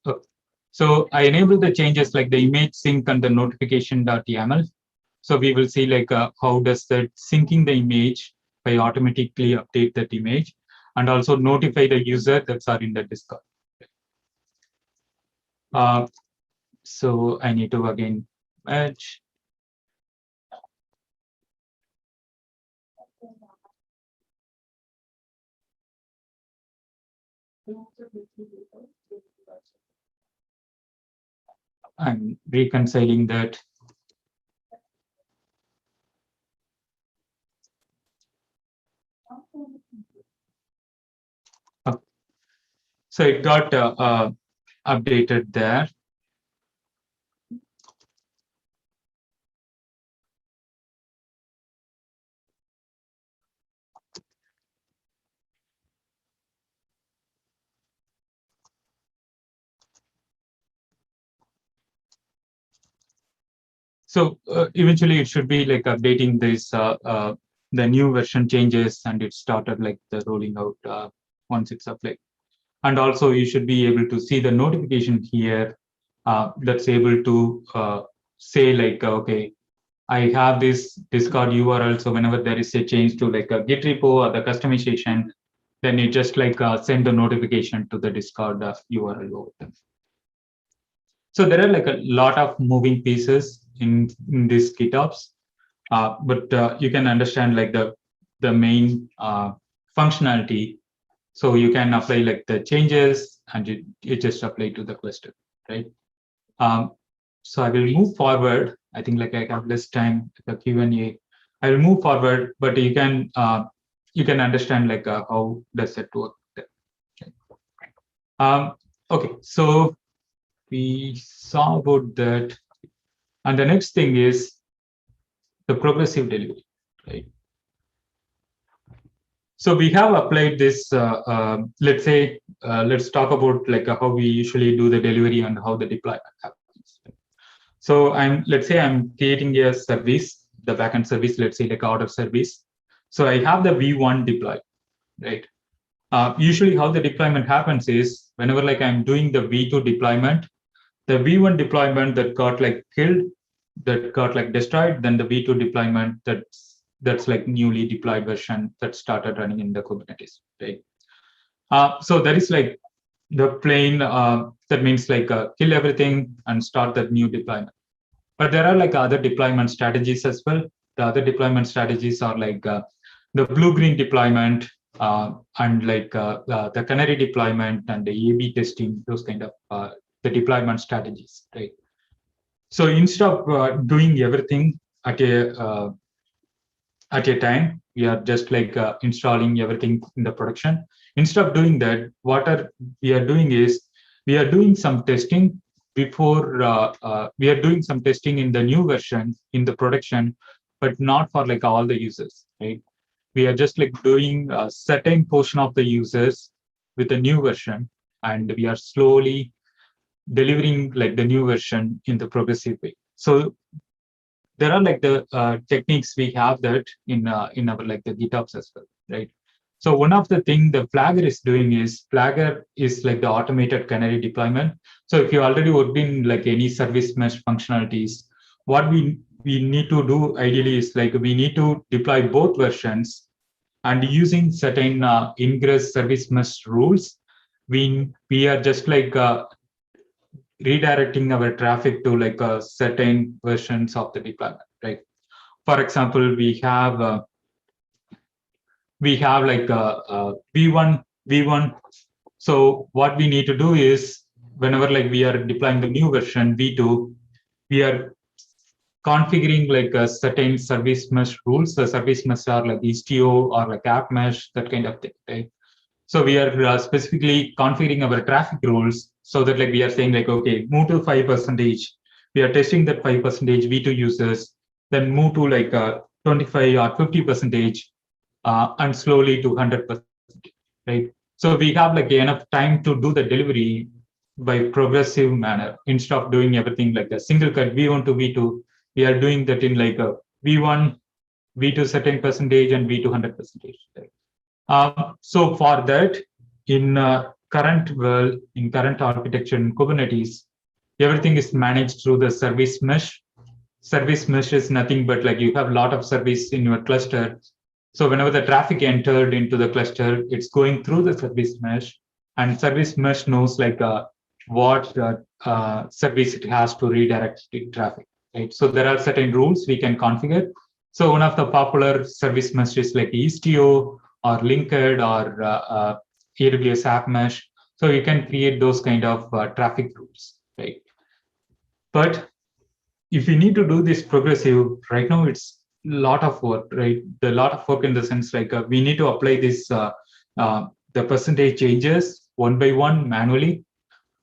Oh, So I enable the changes like the image sync and the notification.yaml. So we will see like how does that syncing the image by automatically update that image and also notify the user that's are in the Discord. So I need to again merge. I'm reconciling that. So it got updated there. So eventually it should be like updating this, the new version changes, and it started like the rolling out once it's applied. And also you should be able to see the notification here that's able to say like, okay, I have this Discord URL. So whenever there is a change to like a Git repo or the customization, then you just like send the notification to the Discord URL over there. So there are like a lot of moving pieces in this GitOps, but you can understand like the main functionality. So you can apply like the changes and you just apply to the cluster, right? So I will move forward. I think like I have less time the Q&A. I will move forward, but you can understand like how does it work. Okay, so we saw about that, and the next thing is the progressive delivery, right? So we have applied this. Let's say let's talk about like how we usually do the delivery and how the deployment happens. So let's say I'm creating a service, the backend service, let's say like order service. So I have the V1 deploy, right? Usually how the deployment happens is whenever like I'm doing the V2 deployment, the V1 deployment that got like killed, that got like destroyed, then the V2 deployment that's like newly deployed version that started running in the Kubernetes, right? So that is like the plain, that means like kill everything and start that new deployment. But there are like other deployment strategies as well. The other deployment strategies are like the blue-green deployment and like the canary deployment and the A/B testing, those kind of the deployment strategies, right? So instead of doing everything at a time, we are just like installing everything in the production. Instead of doing that, we are doing is we are doing some testing before we are doing some testing in the new version in the production, but not for like all the users, right? We are just like doing a certain portion of the users with the new version, and we are slowly delivering like the new version in the progressive way. So there are like the techniques we have that in our like the GitOps as well, right? So one of the thing the Flagger is doing is Flagger is like the automated canary deployment. So if you already worked in like any service mesh functionalities, what we need to do ideally is like we need to deploy both versions, and using certain ingress service mesh rules, we are just like redirecting our traffic to like certain versions of the deployment, right? For example, we have like V1. So what we need to do is whenever like we are deploying the new version V2, we are configuring like a certain service mesh rules. The service mesh are like Istio or like app mesh, that kind of thing, right? So we are specifically configuring our traffic rules so that like we are saying like, okay, move to 5%. We are testing that 5% V2 users, then move to like 25 or 50%, and slowly to 100%, right? So we have like enough time to do the delivery by progressive manner instead of doing everything like a single cut V1 to V2. We are doing that in like a V1, V2 certain percentage and V2 100%. Right? So for that, in current world, in current architecture in Kubernetes, everything is managed through the service mesh. Service mesh is nothing but like you have a lot of service in your cluster. So whenever the traffic entered into the cluster, it's going through the service mesh, and service mesh knows like what service it has to redirect the traffic, right? So there are certain rules we can configure. So one of the popular service mesh is like Istio or Linked or AWS App Mesh. So you can create those kind of traffic rules, right? But if you need to do this progressive, right now it's a lot of work, right? The lot of work in the sense like we need to apply this the percentage changes one by one manually.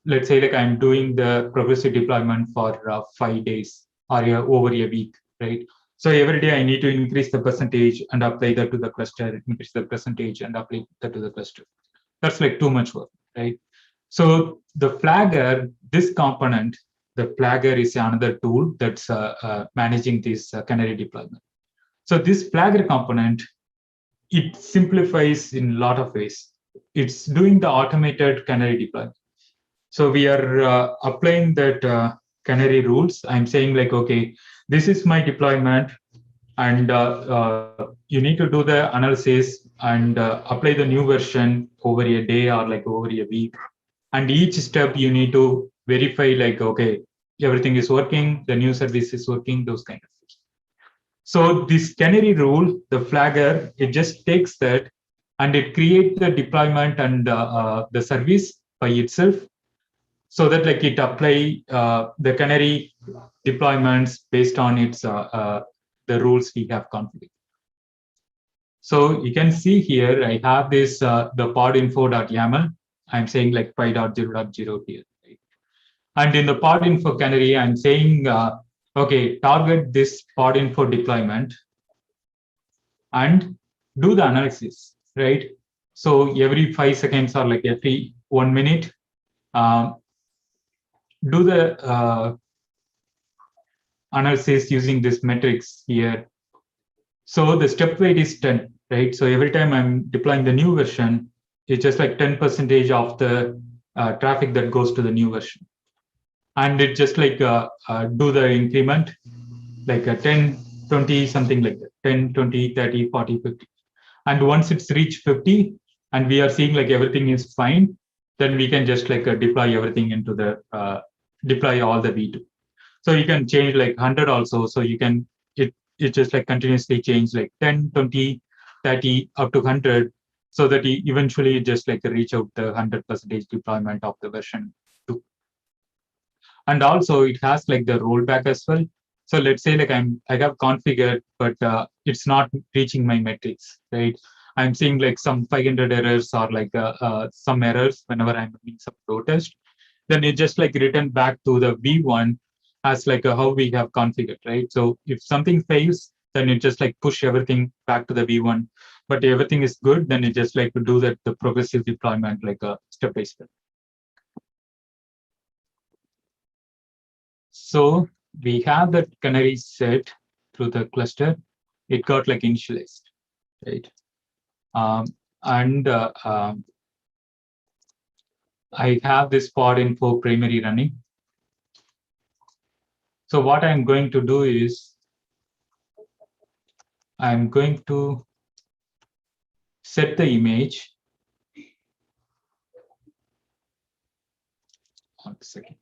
Let's say like I'm doing the progressive deployment for 5 days or over a week, right? So every day I need to increase the percentage and apply that to the cluster, increase the percentage and apply that to the cluster. That's like too much work, right? So the flagger, this component, the flagger is another tool that's managing this canary deployment. So this flagger component, it simplifies in a lot of ways. It's doing the automated canary deployment. So we are applying that canary rules. I'm saying like, okay, this is my deployment, and you need to do the analysis and apply the new version over a day or like over a week. And each step you need to verify like, okay, everything is working, the new service is working, those kind of things. So this canary rule, the flagger, it just takes that and it creates the deployment and the service by itself, so that like it apply the canary deployments based on its the rules we have configured. So you can see here, I have this the podinfo.yaml. I'm saying like 5.0.0 here. Right? And in the podinfo canary, I'm saying, okay, target this podinfo deployment and do the analysis, right? So every 5 seconds or like every 1 minute, do the analysis using this metrics here. So the step weight is 10, right? So every time I'm deploying the new version, it's just like 10% of the traffic that goes to the new version. And it just like do the increment, like a 10, 20, something like that, 10, 20, 30, 40, 50. And once it's reached 50, and we are seeing like everything is fine, then we can just like deploy everything into the, deploy all the V2. So you can change like 100 also. So you can, it just like continuously change like 10, 20, 30 up to 100, so that you eventually just like reach out the 100% deployment of the version 2. And also it has like the rollback as well. So let's say like I have configured, but it's not reaching my metrics, right? I'm seeing like some 500 errors or like some errors whenever I'm doing some protest. Then it just like return back to the V1 as like how we have configured, right? So if something fails, then it just like push everything back to the V1. But everything is good, then it just like to do that the progressive deployment like a step by step. So we have that canary set through the cluster. It got like initialized, right? I have this pod info primary running. So what I'm going to do is I'm going to set the image. 1 second.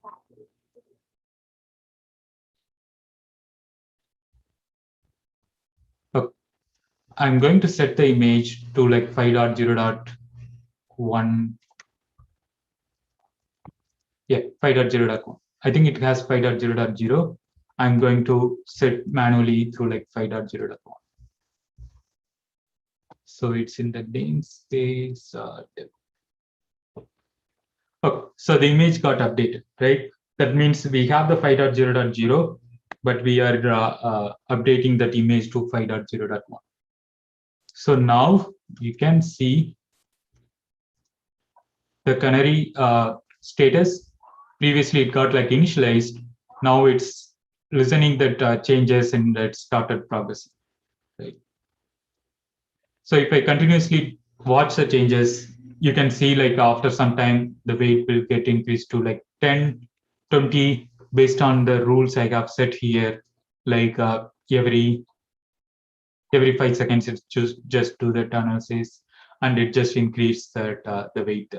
Okay. I'm going to set the image to like 5.0.1. Yeah, 5.0.1. I think it has 5.0.0. I'm going to set manually through like 5.0.1. So it's in the namespace. Okay, so the image got updated, right? That means we have the 5.0.0, but we are updating that image to 5.0.1. So now you can see the canary status. Previously it got like initialized. Now it's listening that changes and that started progressing, right? So if I continuously watch the changes, you can see like after some time, the weight will get increased to like 10, 20 based on the rules I have set here, like every 5 seconds it just do that analysis, and it just increase that the weight.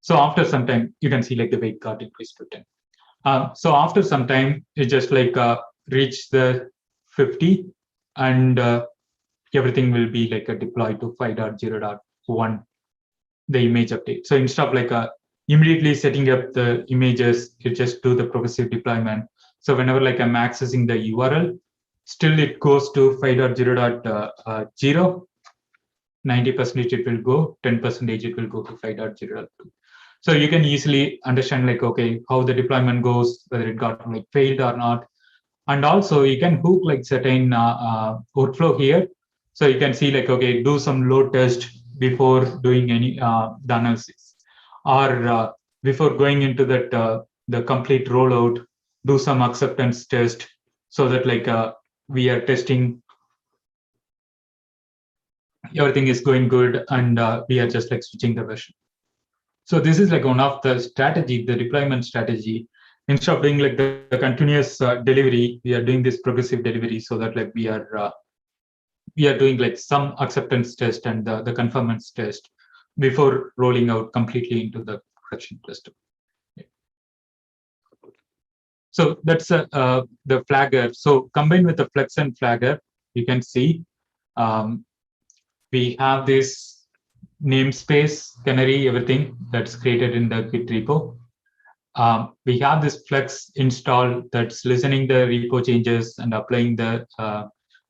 So after some time, you can see like the weight got increased to 10. So after some time, it just like reach the 50, and everything will be like a deployed to 5.0.1, the image update. So instead of like immediately setting up the images, you just do the progressive deployment. So whenever like I'm accessing the URL, still it goes to 5.0.0. 90% it will go, 10% it will go to 5.0.2. So you can easily understand like, okay, how the deployment goes, whether it got like failed or not. And also you can hook like certain workflow here. So you can see like, okay, do some load test before doing any the analysis, or before going into that the complete rollout, do some acceptance test, so that like we are testing everything is going good, and we are just like switching the version. So this is like one of the strategy, the deployment strategy. Instead of doing like the continuous delivery, we are doing this progressive delivery, so that like we are doing like some acceptance test and the conformance test before rolling out completely into the production cluster. So that's the Flagger. So combined with the Flux and Flagger, you can see we have this namespace, canary, everything that's created in the Git repo. We have this Flux install that's listening the repo changes and applying the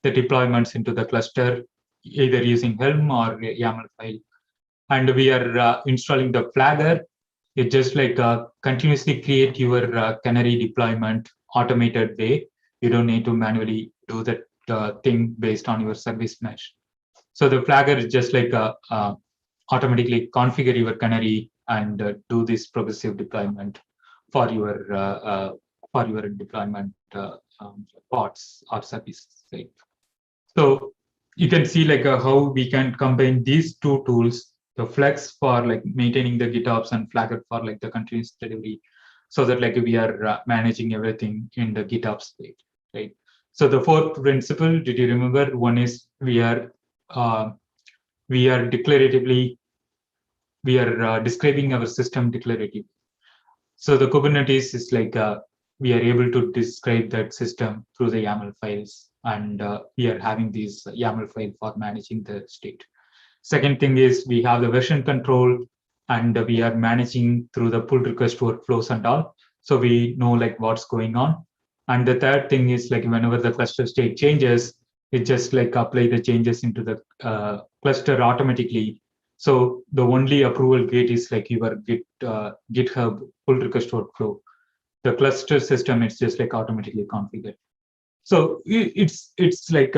deployments into the cluster, either using Helm or YAML file. And we are installing the Flagger. It just like continuously create your canary deployment automated way. You don't need to manually do that thing based on your service mesh. So the Flagger is just like automatically configure your canary and do this progressive deployment for your deployment pods or services. Right? So you can see like how we can combine these two tools, the Flex for like maintaining the GitOps and Flagger for like the continuous delivery, so that like we are managing everything in the GitOps state, right? So the fourth principle, did you remember? One is we are declaratively, we are describing our system declaratively. So the Kubernetes is like we are able to describe that system through the YAML files, and we are having these YAML file for managing the state. Second thing is we have the version control, and we are managing through the pull request workflows and all. So we know like what's going on. And the third thing is like whenever the cluster state changes, it just like apply the changes into the cluster automatically. So the only approval gate is like your GitHub pull request workflow. The cluster system is just like automatically configured. So it's like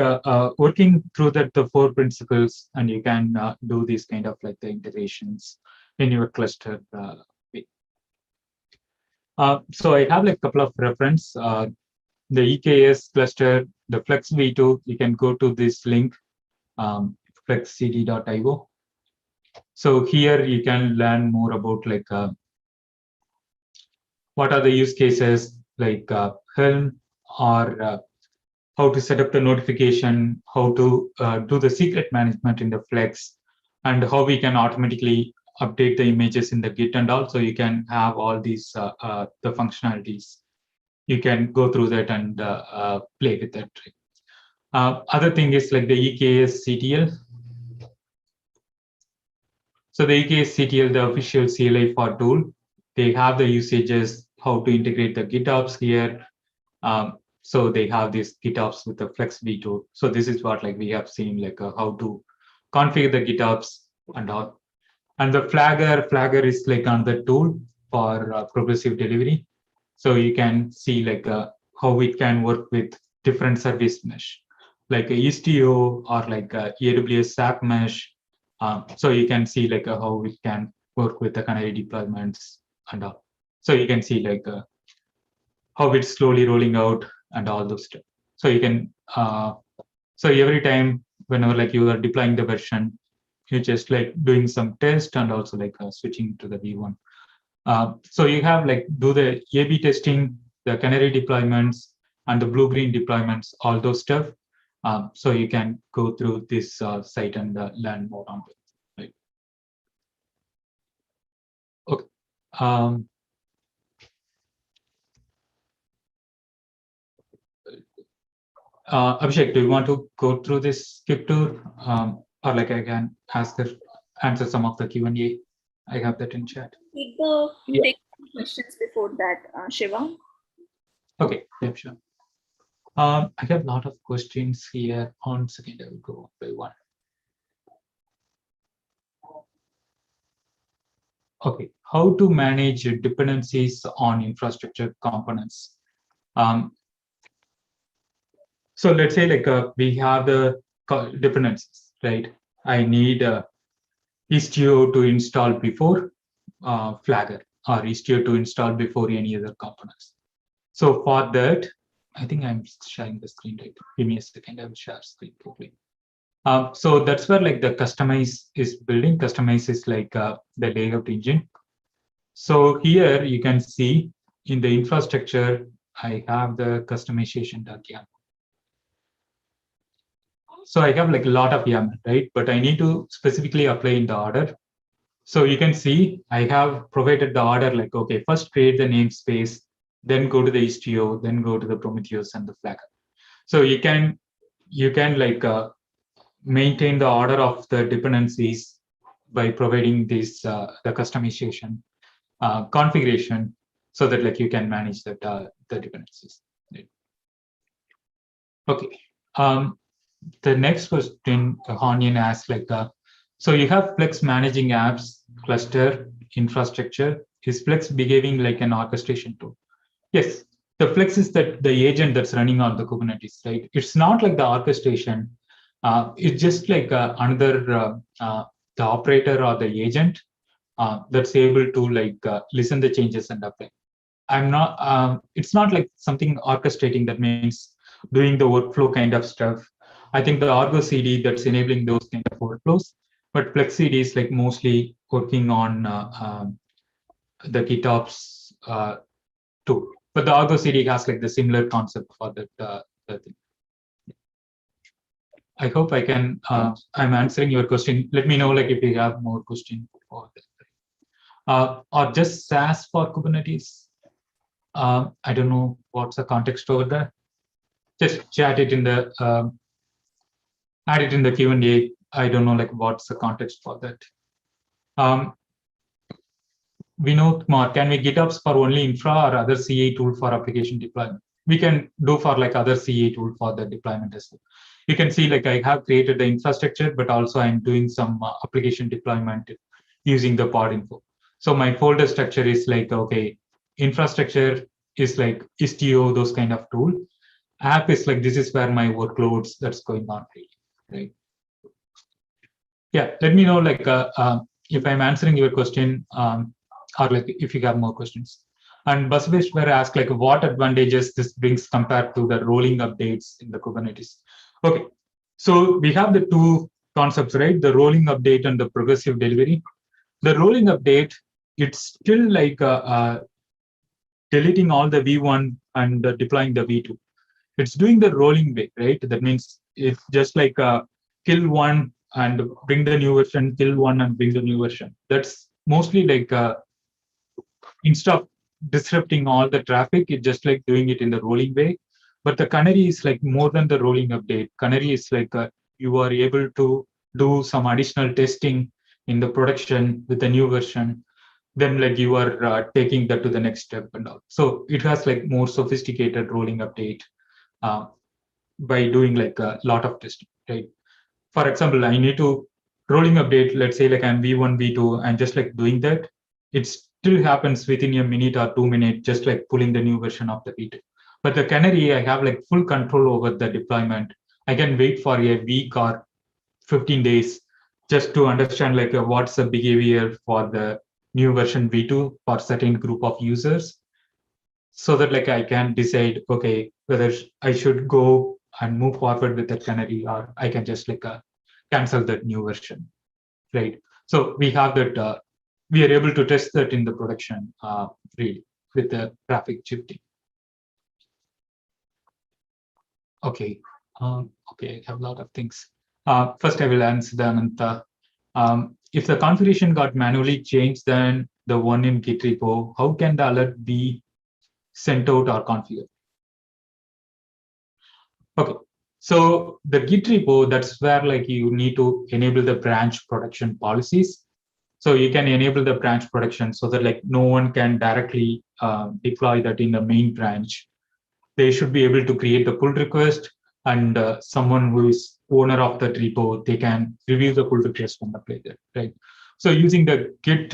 working through the four principles, and you can do these kind of like the integrations in your cluster. So I have like a couple of reference. The EKS cluster, the Flux V2, you can go to this link, fluxcd.io. So here you can learn more about like what are the use cases, like Helm, or how to set up the notification, how to do the secret management in the Flex, and how we can automatically update the images in the Git, and also you can have all these the functionalities. You can go through that and play with that. Other thing is like the EKS CTL. So the EKS CTL, the official CLI for tool, they have the usages, how to integrate the GitOps here. So they have this GitOps with the Flex V2. So this is what like we have seen, like how to configure the GitOps and all. And the Flagger is like another tool for progressive delivery. So you can see like how it can work with different service mesh, like a Istio or like a AWS SAP mesh. So you can see like how it can work with the canary deployments and all. So you can see like how it's slowly rolling out and all those stuff. So you can so every time whenever like you are deploying the version, you're just like doing some test and also like switching to the V1. So you have like do the A/B testing, the canary deployments, and the blue-green deployments, all those stuff. So you can go through this site and learn more on it. Right. Okay. Abhishek, do you want to go through this quick tour, or like I can answer some of the Q&A? I have that in chat. Take questions before that, Shiva. Okay, yeah, sure. I have a lot of questions here. On second, I will go one by one. Okay, how to manage dependencies on infrastructure components? So let's say like we have the dependencies, right? I need Istio to install before Flagger, or Istio to install before any other components. So for that, I think I'm sharing the screen right. Give me a second, I will share screen quickly. So that's where like the customize is building. Customize is like the layout engine. So here you can see in the infrastructure, I have the customization YAML. So I have like a lot of YAML, right? But I need to specifically apply in the order. So you can see I have provided the order like, okay, first create the namespace, then go to the Istio, then go to the Prometheus and the Flagger. So you can like maintain the order of the dependencies by providing this the customization configuration, so that like you can manage that the dependencies. Okay. The next question Honian asked like, so you have Flux managing apps, cluster, infrastructure. Is Flux behaving like an orchestration tool? Yes, the Flux is that the agent that's running on the Kubernetes, right? It's not like the orchestration. It's just like another the operator or the agent that's able to like listen the changes and apply. I'm not. It's not like something orchestrating. That means doing the workflow kind of stuff. I think the Argo CD that's enabling those kind of workflows, but Flex CD is like mostly working on the GitOps tool. But the Argo CD has like the similar concept for that thing. I hope I can. I'm answering your question. Let me know like if you have more questions for that. Or just SaaS for Kubernetes. I don't know what's the context over there. Just chat it in the add it in the Q&A. I don't know like what's the context for that. We know more. Can we GitOps for only infra or other CA tool for application deployment? We can do for like other CA tool for the deployment as well. You can see like I have created the infrastructure, but also I'm doing some application deployment using the pod info. So my folder structure is like, okay, infrastructure is like Istio, those kind of tool. App is like, this is where my workloads that's going on, right? Yeah, let me know like if I'm answering your question or like if you have more questions. And Basaveshwar asked like what advantages this brings compared to the rolling updates in the Kubernetes. Okay, so we have the two concepts, right? The rolling update and the progressive delivery. The rolling update, it's still like deleting all the V1 and deploying the V2. It's doing the rolling way, right? That means it's just like kill one and bring the new version, kill one and bring the new version. That's mostly like instead of disrupting all the traffic, it's just like doing it in the rolling way. But the canary is like more than the rolling update. Canary is like you are able to do some additional testing in the production with the new version. Then like you are taking that to the next step and all. So it has like more sophisticated rolling update by doing like a lot of testing, right? For example, I need to rolling update, let's say like I'm V1, V2, and just like doing that, it still happens within a minute or 2 minutes, just like pulling the new version of the V2. But the canary, I have like full control over the deployment. I can wait for a week or 15 days just to understand like what's the behavior for the new version V2 for certain group of users, so that like I can decide, okay, whether I should go and move forward with that canary or I can just like cancel that new version, right? So we have that we are able to test that in the production really with the traffic shifting. Okay. Okay, I have a lot of things. First, I will answer the Ananta. If the configuration got manually changed, then the one in Git repo, how can the alert be sent out or configured? Okay, so the Git repo, that's where like you need to enable the branch production policies. So you can enable the branch production so that like no one can directly deploy that in the main branch. They should be able to create the pull request, and someone who is owner of that repo, they can review the pull request and apply that, right? So using the Git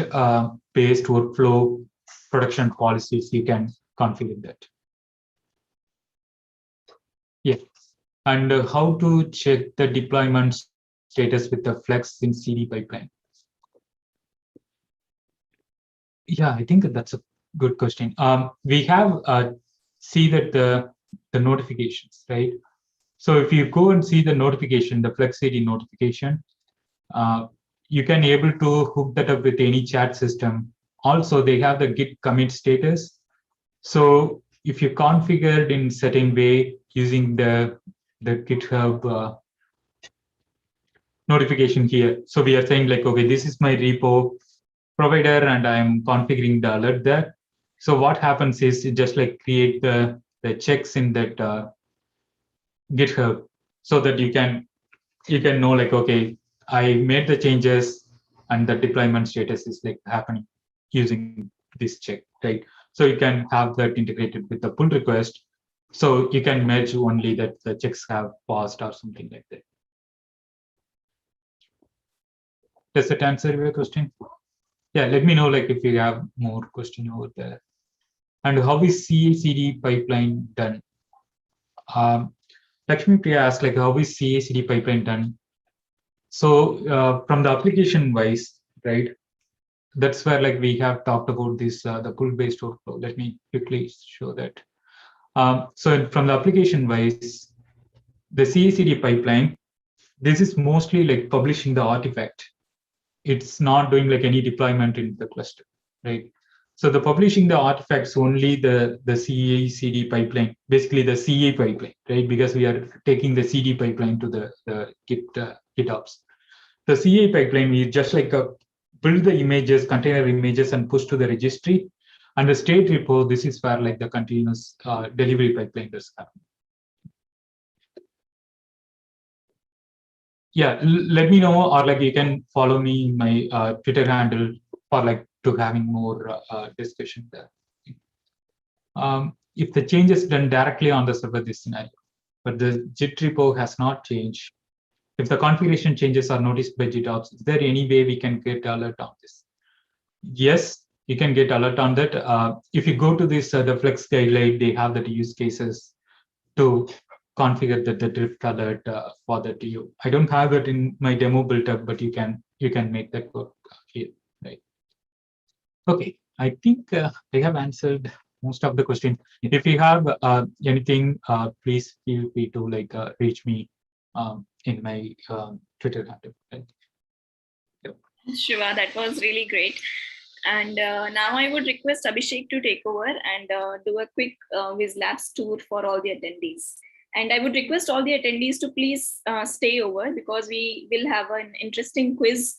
based workflow production policies, you can configure that. Yeah. And how to check the deployment status with the Flux in CD pipeline? Yeah, I think that's a good question. We have see that the notifications, right? So if you go and see the notification, the Flux CD notification, you can able to hook that up with any chat system. Also, they have the Git commit status. So if you configured in certain way using the GitHub notification here, so we are saying like, okay, this is my repo provider, and I'm configuring the alert there. So what happens is it just like create the checks in that GitHub, so that you can know like, okay, I made the changes and the deployment status is like happening using this check, right? So you can have that integrated with the pull request. So you can merge only that the checks have paused or something like that. Does that answer your question? Yeah, let me know like if you have more question over there. And how is CI/CD pipeline done? Lakshmi Priya asked like, how is CI/CD pipeline done? So from the application wise, right? That's where like we have talked about this the pull-based workflow. Let me quickly show that. So from the application wise, the CI/CD pipeline, this is mostly like publishing the artifact. It's not doing like any deployment in the cluster, right? So the publishing the artifacts only the CI/CD pipeline, basically the CA pipeline, right? Because we are taking the CD pipeline to the GitOps. The CA pipeline, we just like build the images, container images, and push to the registry. And the state repo, this is where like the continuous delivery pipeline does happen. Yeah, let me know, or like you can follow me in my Twitter handle for like to having more discussion there. If the change is done directly on the server, this scenario, but the JIT repo has not changed. If the configuration changes are noticed by GitOps, is there any way we can get alert on this? Yes, you can get alert on that. If you go to this the Flux guideline, they have the use cases to configure the drift alert for the TU. I don't have it in my demo built up, but you can make that work here, right? Okay, I think I have answered most of the question. If you have anything, please feel free to like reach me in my Twitter handle. Right? Yep. Shiva, that was really great. And now I would request Abhishek to take over and do a quick Wizlabs tour for all the attendees. And I would request all the attendees to please stay over, because we will have an interesting quiz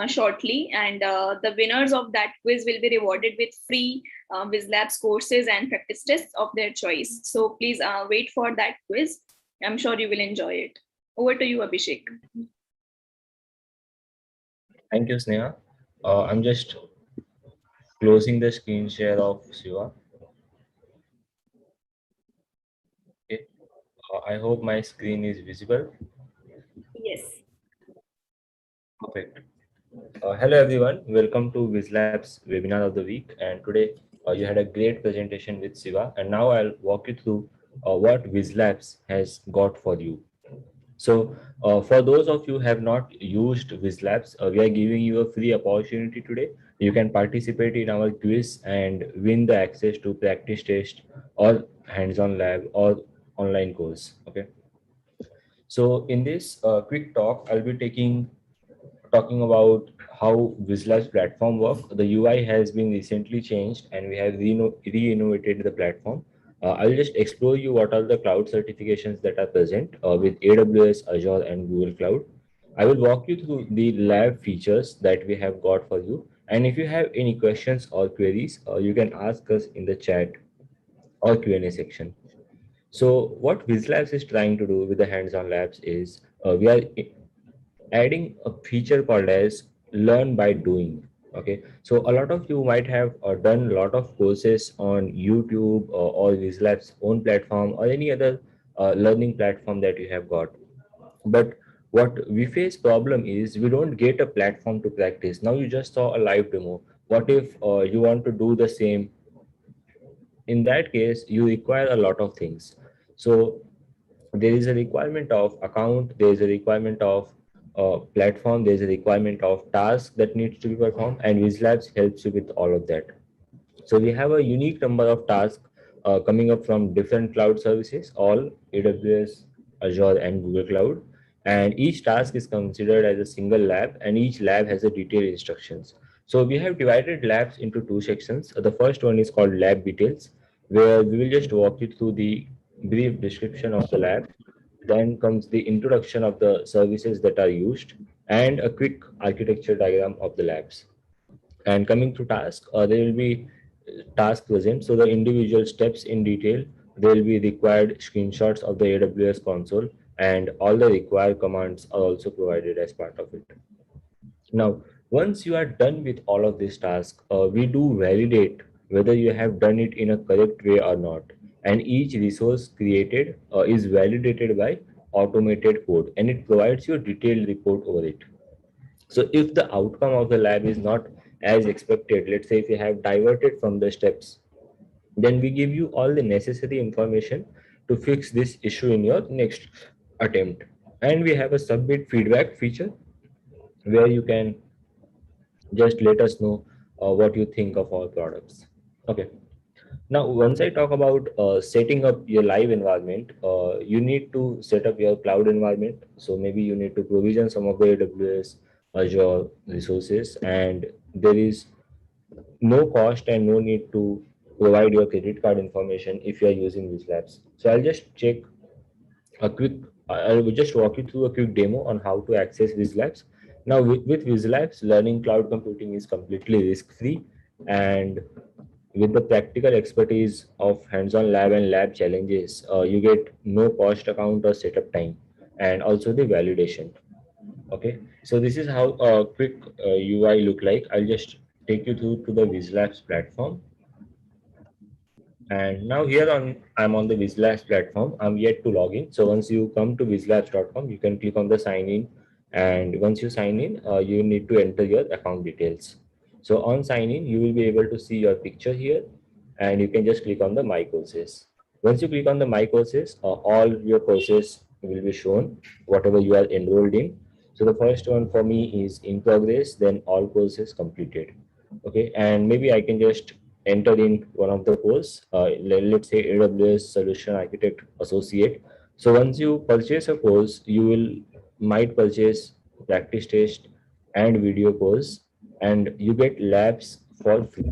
shortly. And the winners of that quiz will be rewarded with free Wizlabs courses and practice tests of their choice. So please wait for that quiz. I'm sure you will enjoy it. Over to you, Abhishek. Thank you, Sneha. I'm just closing the screen share of Shiva. Okay. I hope my screen is visible. Yes. Perfect. Hello everyone, welcome to Wizlabs webinar of the week. And today you had a great presentation with Shiva, and now I'll walk you through what Wizlabs has got for you. So for those of you who have not used Wizlabs, we are giving you a free opportunity today. You can participate in our quiz and win the access to practice test or hands-on lab or online course. Okay. So in this quick talk, I'll be taking talking about how Wizlabs platform work. The UI has been recently changed and we have re-innovated the platform. I'll just explore you what are the cloud certifications that are present with AWS, Azure, and Google Cloud. I will walk you through the lab features that we have got for you. And if you have any questions or queries, you can ask us in the chat or Q&A section. So what Wizlabs is trying to do with the hands-on labs is we are adding a feature called as learn by doing. Okay, so a lot of you might have done a lot of courses on YouTube or Wizlabs own platform or any other learning platform that you have got, but what we face problem is we don't get a platform to practice. Now you just saw a live demo. What if you want to do the same? In that case you require a lot of things. So there is a requirement of account, there is a requirement of platform, there is a requirement of task that needs to be performed, and Wizlabs helps you with all of that. So we have a unique number of tasks coming up from different cloud services, all AWS, Azure, and Google Cloud. And each task is considered as a single lab, and each lab has a detailed instructions. So we have divided labs into two sections. The first one is called lab details, where we will just walk you through the brief description of the lab. Then comes the introduction of the services that are used and a quick architecture diagram of the labs. And coming to task, there will be task present. So the individual steps in detail, there will be required screenshots of the AWS console, and all the required commands are also provided as part of it. Now, once you are done with all of these tasks, we do validate whether you have done it in a correct way or not. And each resource created is validated by automated code, and it provides you a detailed report over it. So if the outcome of the lab is not as expected, let's say if you have diverted from the steps, then we give you all the necessary information to fix this issue in your next attempt. And we have a submit feedback feature where you can just let us know what you think of our products. Okay. Now, once I talk about setting up your live environment, you need to set up your cloud environment. So maybe you need to provision some of the AWS, Azure resources, and there is no cost and no need to provide your credit card information if you are using Wizlabs. So I'll just check a quick, I will just walk you through a quick demo on how to access Wizlabs. Now, with Wizlabs, learning cloud computing is completely risk-free, and with the practical expertise of hands-on lab and lab challenges, you get no cost account or setup time, and also the validation. Okay, so this is how a quick UI look like. I'll just take you through to the Wizlabs platform. And now here I'm on the Wizlabs platform. I'm yet to log in. So once you come to wizlabs.com, you can click on the sign in. And once you sign in, you need to enter your account details. So on sign in, you will be able to see your picture here, and you can just click on the My Courses. Once you click on the My Courses, all your courses will be shown, whatever you are enrolled in. So the first one for me is in progress, then all courses completed. Okay, and maybe I can just enter in one of the course, let's say AWS Solution Architect Associate. So once you purchase a course, you will might purchase practice test and video course, and you get labs for free.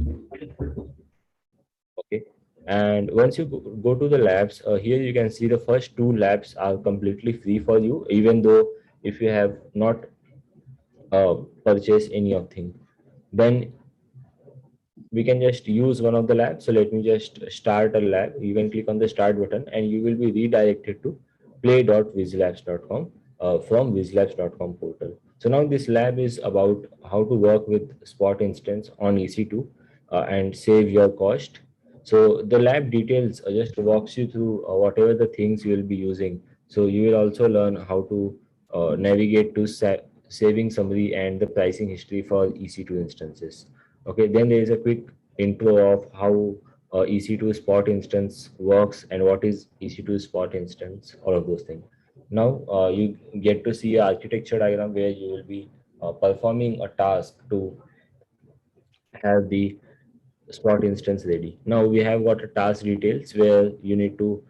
Okay, and once you go to the labs, here you can see the first two labs are completely free for you, even though if you have not purchased any of them. Then we can just use one of the labs. So let me just start a lab. You can click on the start button and you will be redirected to play.wizlabs.com from wizlabs.com portal. So now this lab is about how to work with Spot instance on EC2 and save your cost. So the lab details just walks you through whatever the things you will be using. So you will also learn how to navigate to saving summary and the pricing history for EC2 instances. Okay, then there is a quick intro of how EC2 Spot instance works and what is EC2 Spot instance, all of those things. Now you get to see an architecture diagram where you will be performing a task to have the Spot instance ready. Now we have got a task details where you need to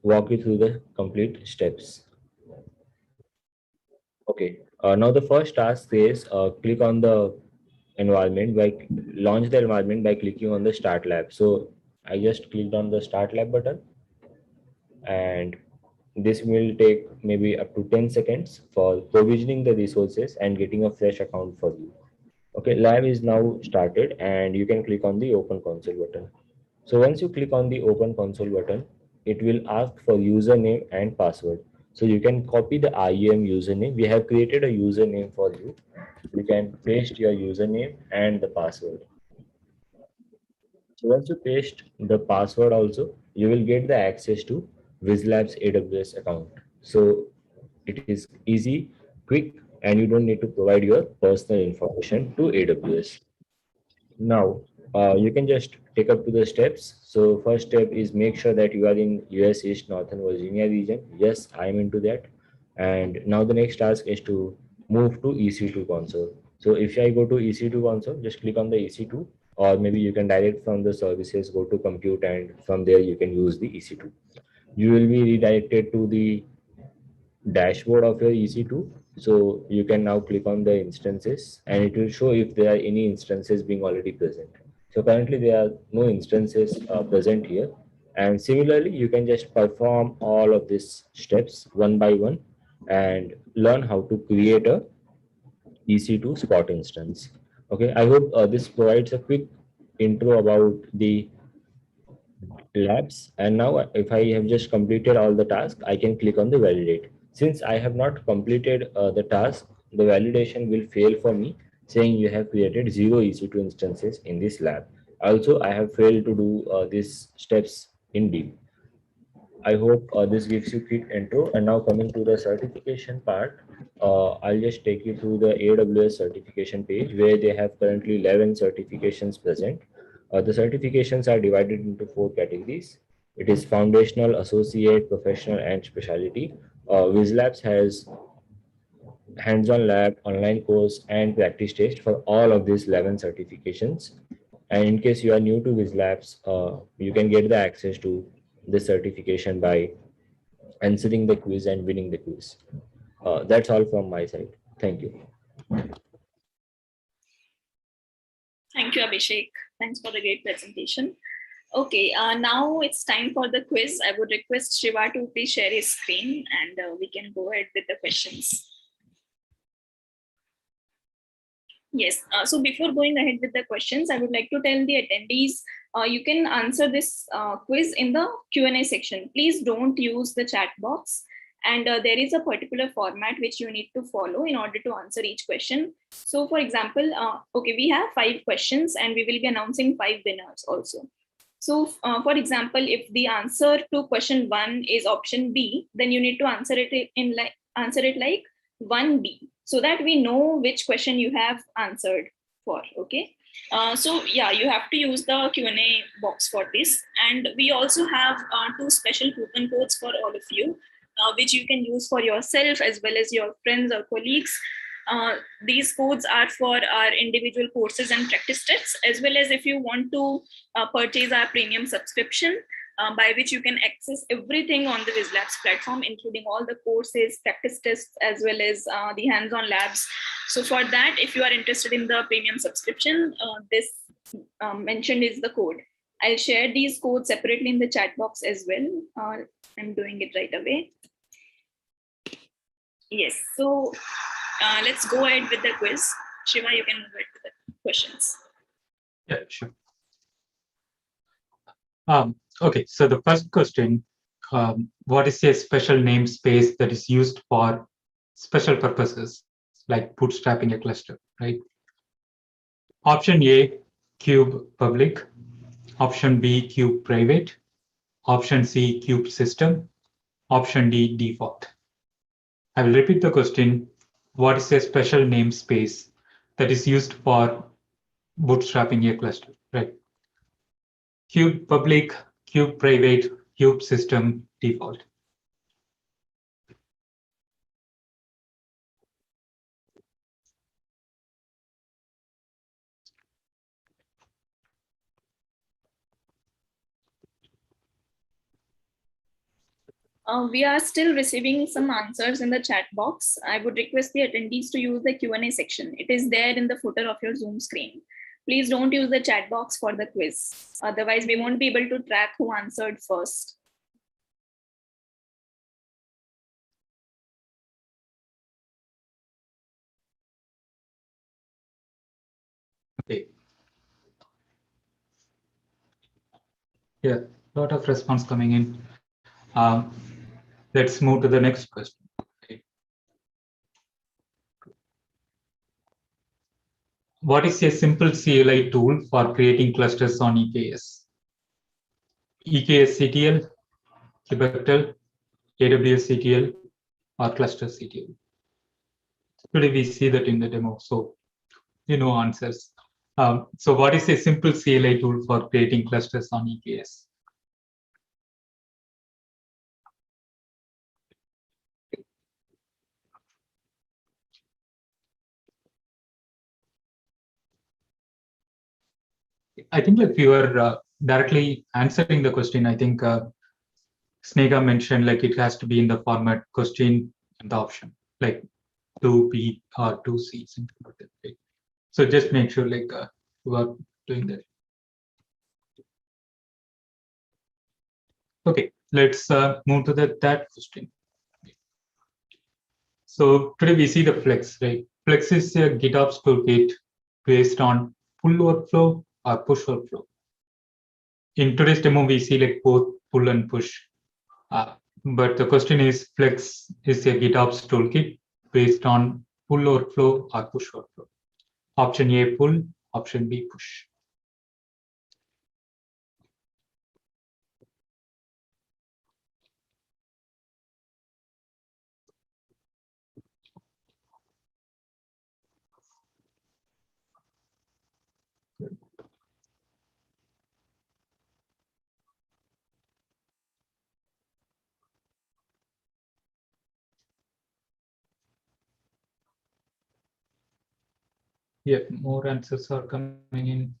walk you through the complete steps. Okay, Now the first task is click on the environment by launch the environment by clicking on the start lab. So I just clicked on the start lab button, and this will take maybe up to 10 seconds for provisioning the resources and getting a fresh account for you. Okay, lab is now started and you can click on the open console button. So once you click on the open console button, it will ask for username and password. So you can copy the IAM username. We have created a username for you. You can paste your username and the password. So once you paste the password also, you will get the access to Wizlabs AWS account. So it is easy, quick, and you don't need to provide your personal information to AWS. Now, you can just take up to the steps. So first step is make sure that you are in US East Northern Virginia region. Yes, I am into that. And now the next task is to move to EC2 console. So if I go to EC2 console, just click on the EC2, or maybe you can direct from the services, go to compute, and from there you can use the EC2. You will be redirected to the dashboard of your EC2. So you can now click on the instances and it will show if there are any instances being already present. So currently there are no instances present here. And similarly, you can just perform all of these steps one by one and learn how to create a EC2 spot instance. Okay, I hope this provides a quick intro about the labs. And now if I have just completed all the tasks, I can click on the validate. Since I have not completed the task, the validation will fail for me, saying you have created 0 EC2 instances in this lab. Also, I have failed to do these steps in deep. I hope this gives you quick intro. And now coming to the certification part, I'll just take you through the AWS certification page where they have currently 11 certifications present. The certifications are divided into 4 categories. It is foundational, associate, professional, and specialty. Wizlabs has hands-on lab, online course, and practice test for all of these 11 certifications. And in case you are new to Wizlabs, you can get the access to this certification by answering the quiz and winning the quiz. That's all from my side. Thank you. Thank you, Abhishek. Thanks for the great presentation. Okay, now it's time for the quiz. I would request Shiva to please share his screen and we can go ahead with the questions. Yes, so before going ahead with the questions, I would like to tell the attendees, you can answer this quiz in the Q&A section. Please don't use the chat box. And there is a particular format which you need to follow in order to answer each question. So for example, okay, we have 5 questions and we will be announcing 5 winners also. So for example, if the answer to question 1 is option B, then you need to answer it like 1B, so that we know which question you have answered for. Okay. So yeah, you have to use the Q&A box for this. And we also have 2 special coupon codes for all of you, which you can use for yourself as well as your friends or colleagues. These codes are for our individual courses and practice tests, as well as if you want to purchase our premium subscription, by which you can access everything on the Wizlabs platform, including all the courses, practice tests, as well as the hands-on labs. So for that, if you are interested in the premium subscription, this mentioned is the code. I'll share these codes separately in the chat box as well. I'm doing it right away. Yes, so let's go ahead with the quiz. Shiva, you can move ahead with the questions. Yeah, sure. Okay, so the first question, what is a special namespace that is used for special purposes, like bootstrapping a cluster, right? Option A, kube public. Option B, kube private. Option C, kube system. Option D, default. I will repeat the question. What is a special namespace that is used for bootstrapping a cluster, right? Kube public, kube private, kube system, default. We are still receiving some answers in the chat box. I would request the attendees to use the Q&A section. It is there in the footer of your Zoom screen. Please don't use the chat box for the quiz. Otherwise, we won't be able to track who answered first. Okay. Yeah, a lot of response coming in. Let's move to the next question. Okay. What is a simple CLI tool for creating clusters on EKS? EKS CTL, Kubectl, AWS CTL, or cluster CTL? Today we see that in the demo, so you know answers. So what is a simple CLI tool for creating clusters on EKS? I think if you are directly answering the question, I think Snega mentioned like it has to be in the format question and the option, like 2B or 2C, something like that. Right? So just make sure like you are doing that. Okay, let's move to that question. So today we see the Flux, right? Flux is a GitOps toolkit based on pull workflow or push workflow. In today's demo, we see like both pull and push. But the question is, Flux is a GitOps toolkit based on pull workflow or push workflow. Option A, pull. Option B, push. Yeah, more answers are coming in.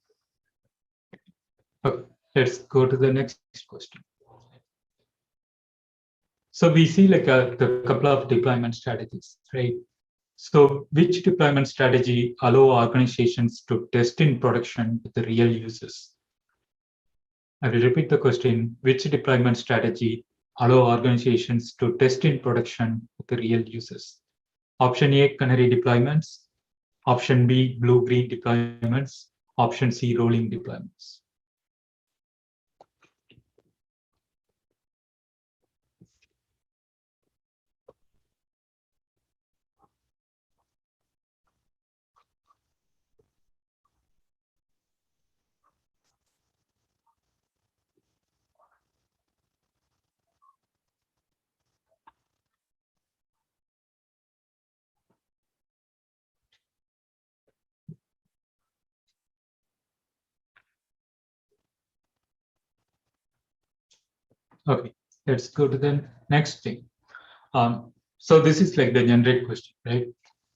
Okay, let's go to the next question. So we see like the couple of deployment strategies, right? So which deployment strategy allow organizations to test in production with the real users? I will repeat the question. Which deployment strategy allow organizations to test in production with the real users? Option A, canary deployments. Option B, blue-green deployments. Option C, rolling deployments. Okay, let's go to the next thing. So this is like the generate question, right?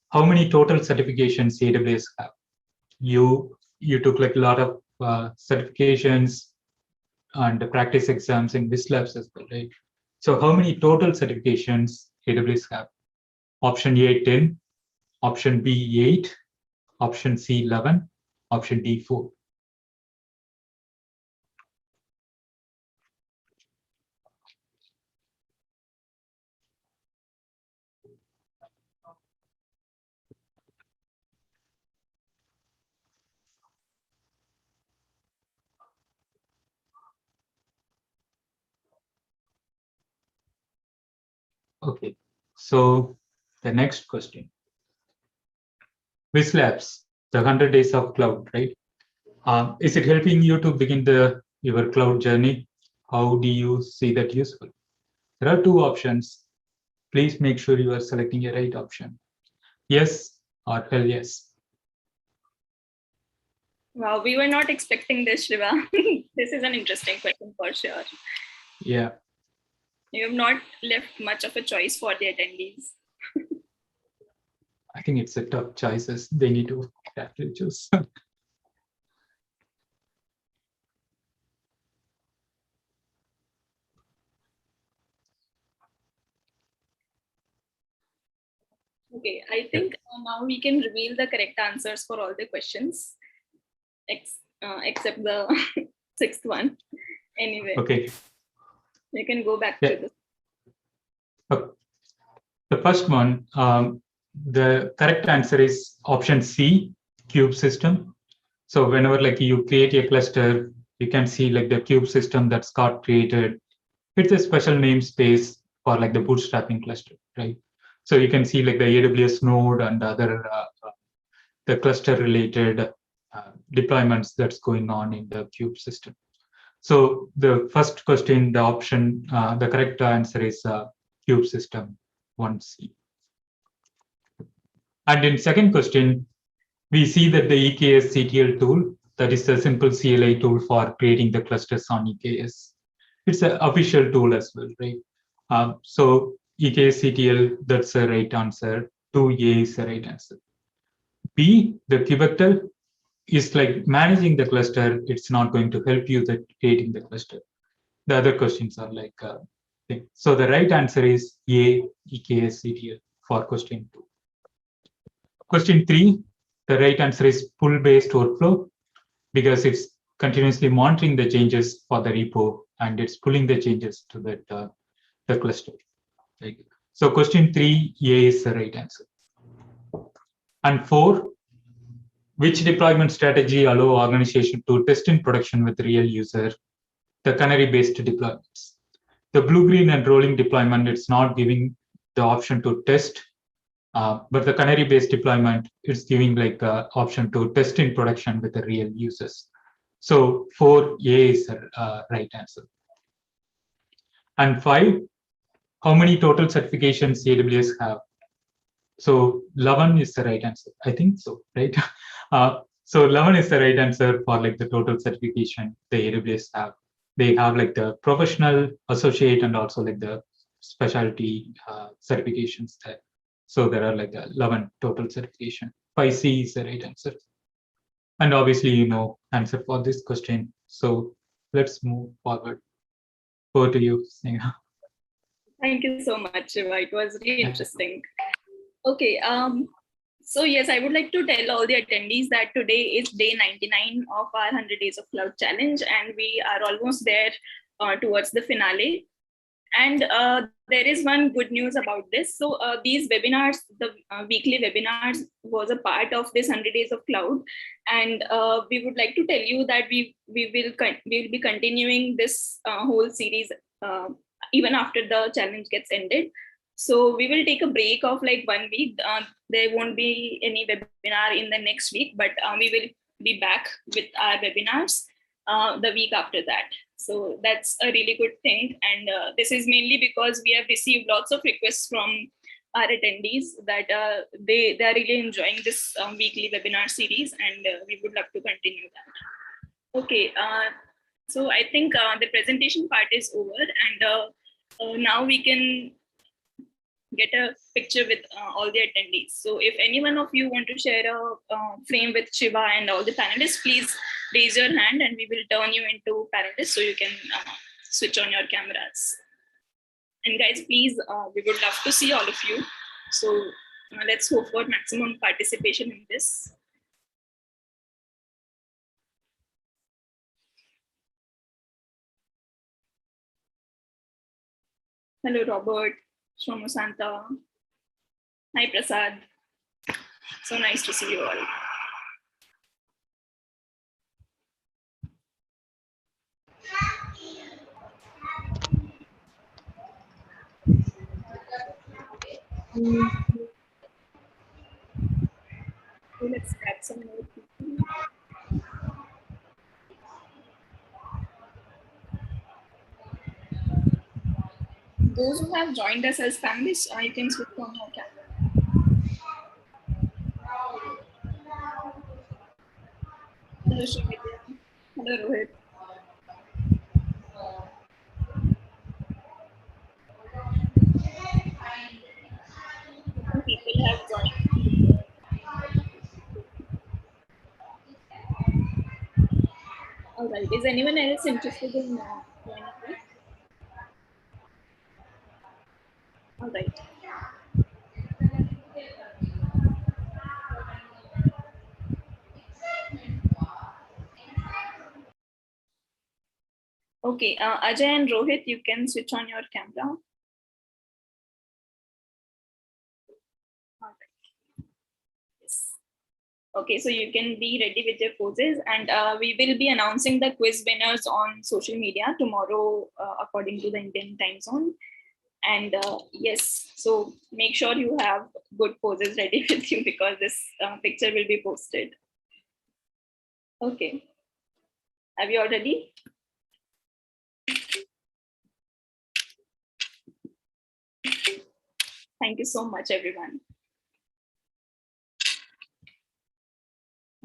How many total certifications AWS have? You took like a lot of certifications and the practice exams in Wizlabs as well, right? So how many total certifications AWS have? Option A, 10. Option B, 8. Option C, 11. Option D, 4. Okay, so the next question. Wizlabs, the 100 days of cloud, right? Is it helping you to begin your cloud journey? How do you see that useful? There are two options. Please make sure you are selecting a right option. Yes or hell yes. Wow, we were not expecting this, Shiva. This is an interesting question for sure. Yeah. You have not left much of a choice for the attendees. I think it's a tough choices. They need to carefully choose. Okay, I think now we can reveal the correct answers for all the questions, except the sixth one. Anyway, Okay. you can go back Yeah. to this. The first one, the correct answer is option C, cube system. So whenever like you create a cluster, you can see like the cube system that's got created. It's a special namespace for like the bootstrapping cluster, right? So you can see like the AWS node and other the cluster related deployments that's going on in the cube system. So the first question, the option, the correct answer is cube system 1C. And in second question, we see that the EKS CTL tool, that is a simple CLI tool for creating the clusters on EKS. It's an official tool as well, right? So EKS CTL, that's the right answer. 2A is the right answer. B, the kubectl is like managing the cluster. It's not going to help you that creating the cluster. The other questions are like, so the right answer is A, EKS CTL for question 2. Question 3, the right answer is pull-based workflow because it's continuously monitoring the changes for the repo and it's pulling the changes to that the cluster. Right? So question 3A is the right answer. And 4, which deployment strategy allow organization to test in production with real user? The canary-based deployments. The blue-green and rolling deployment, it's not giving the option to test. But the canary-based deployment is giving like the option to test in production with the real users. So 4A is the right answer. And 5, how many total certifications AWS have? So 11 is the right answer. I think so, right? So 11 is the right answer for like the total certification the AWS have. They have like the professional, associate, and also like the specialty certifications there. So there are like 11 total certification. 5C is the right answer. And obviously, you know, answer for this question. So let's move forward. Over to you, Sneha. Thank you so much, Shiva. It was really interesting. Okay. So yes, I would like to tell all the attendees that today is day 99 of our 100 Days of Cloud Challenge, and we are almost there towards the finale. And there is one good news about this. So these webinars, the weekly webinars, was a part of this 100 Days of Cloud, and we would like to tell you that we will be continuing this whole series even after the challenge gets ended. So we will take a break of like 1 week. There won't be any webinar in the next week, but we will be back with our webinars the week after that. So that's a really good thing. And this is mainly because we have received lots of requests from our attendees that they are really enjoying this weekly webinar series, and we would love to continue that. Okay, so I think the presentation part is over, and now we can get a picture with all the attendees. So if any one of you want to share a frame with Shiva and all the panelists, please raise your hand and we will turn you into panelists so you can switch on your cameras. And guys, please, we would love to see all of you. So let's hope for maximum participation in this. Hello, Robert. Shomo Santa. Hi, Prasad. So nice to see you all. Okay, let's grab some more people. Those who have joined us as panelists, you can switch on your camera. Hello, Shreya. Hello, Rohit. Some people have joined. All right. Is anyone else interested in joining us? All right. Okay, Ajay and Rohit, you can switch on your camera. Yes. Okay, so you can be ready with your quizzes, and we will be announcing the quiz winners on social media tomorrow, according to the Indian time zone. And yes, so make sure you have good poses ready with you because this picture will be posted. Okay, have you all ready? Thank you so much, everyone.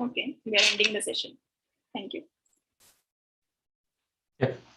Okay, we are ending the session. Thank you. Yeah.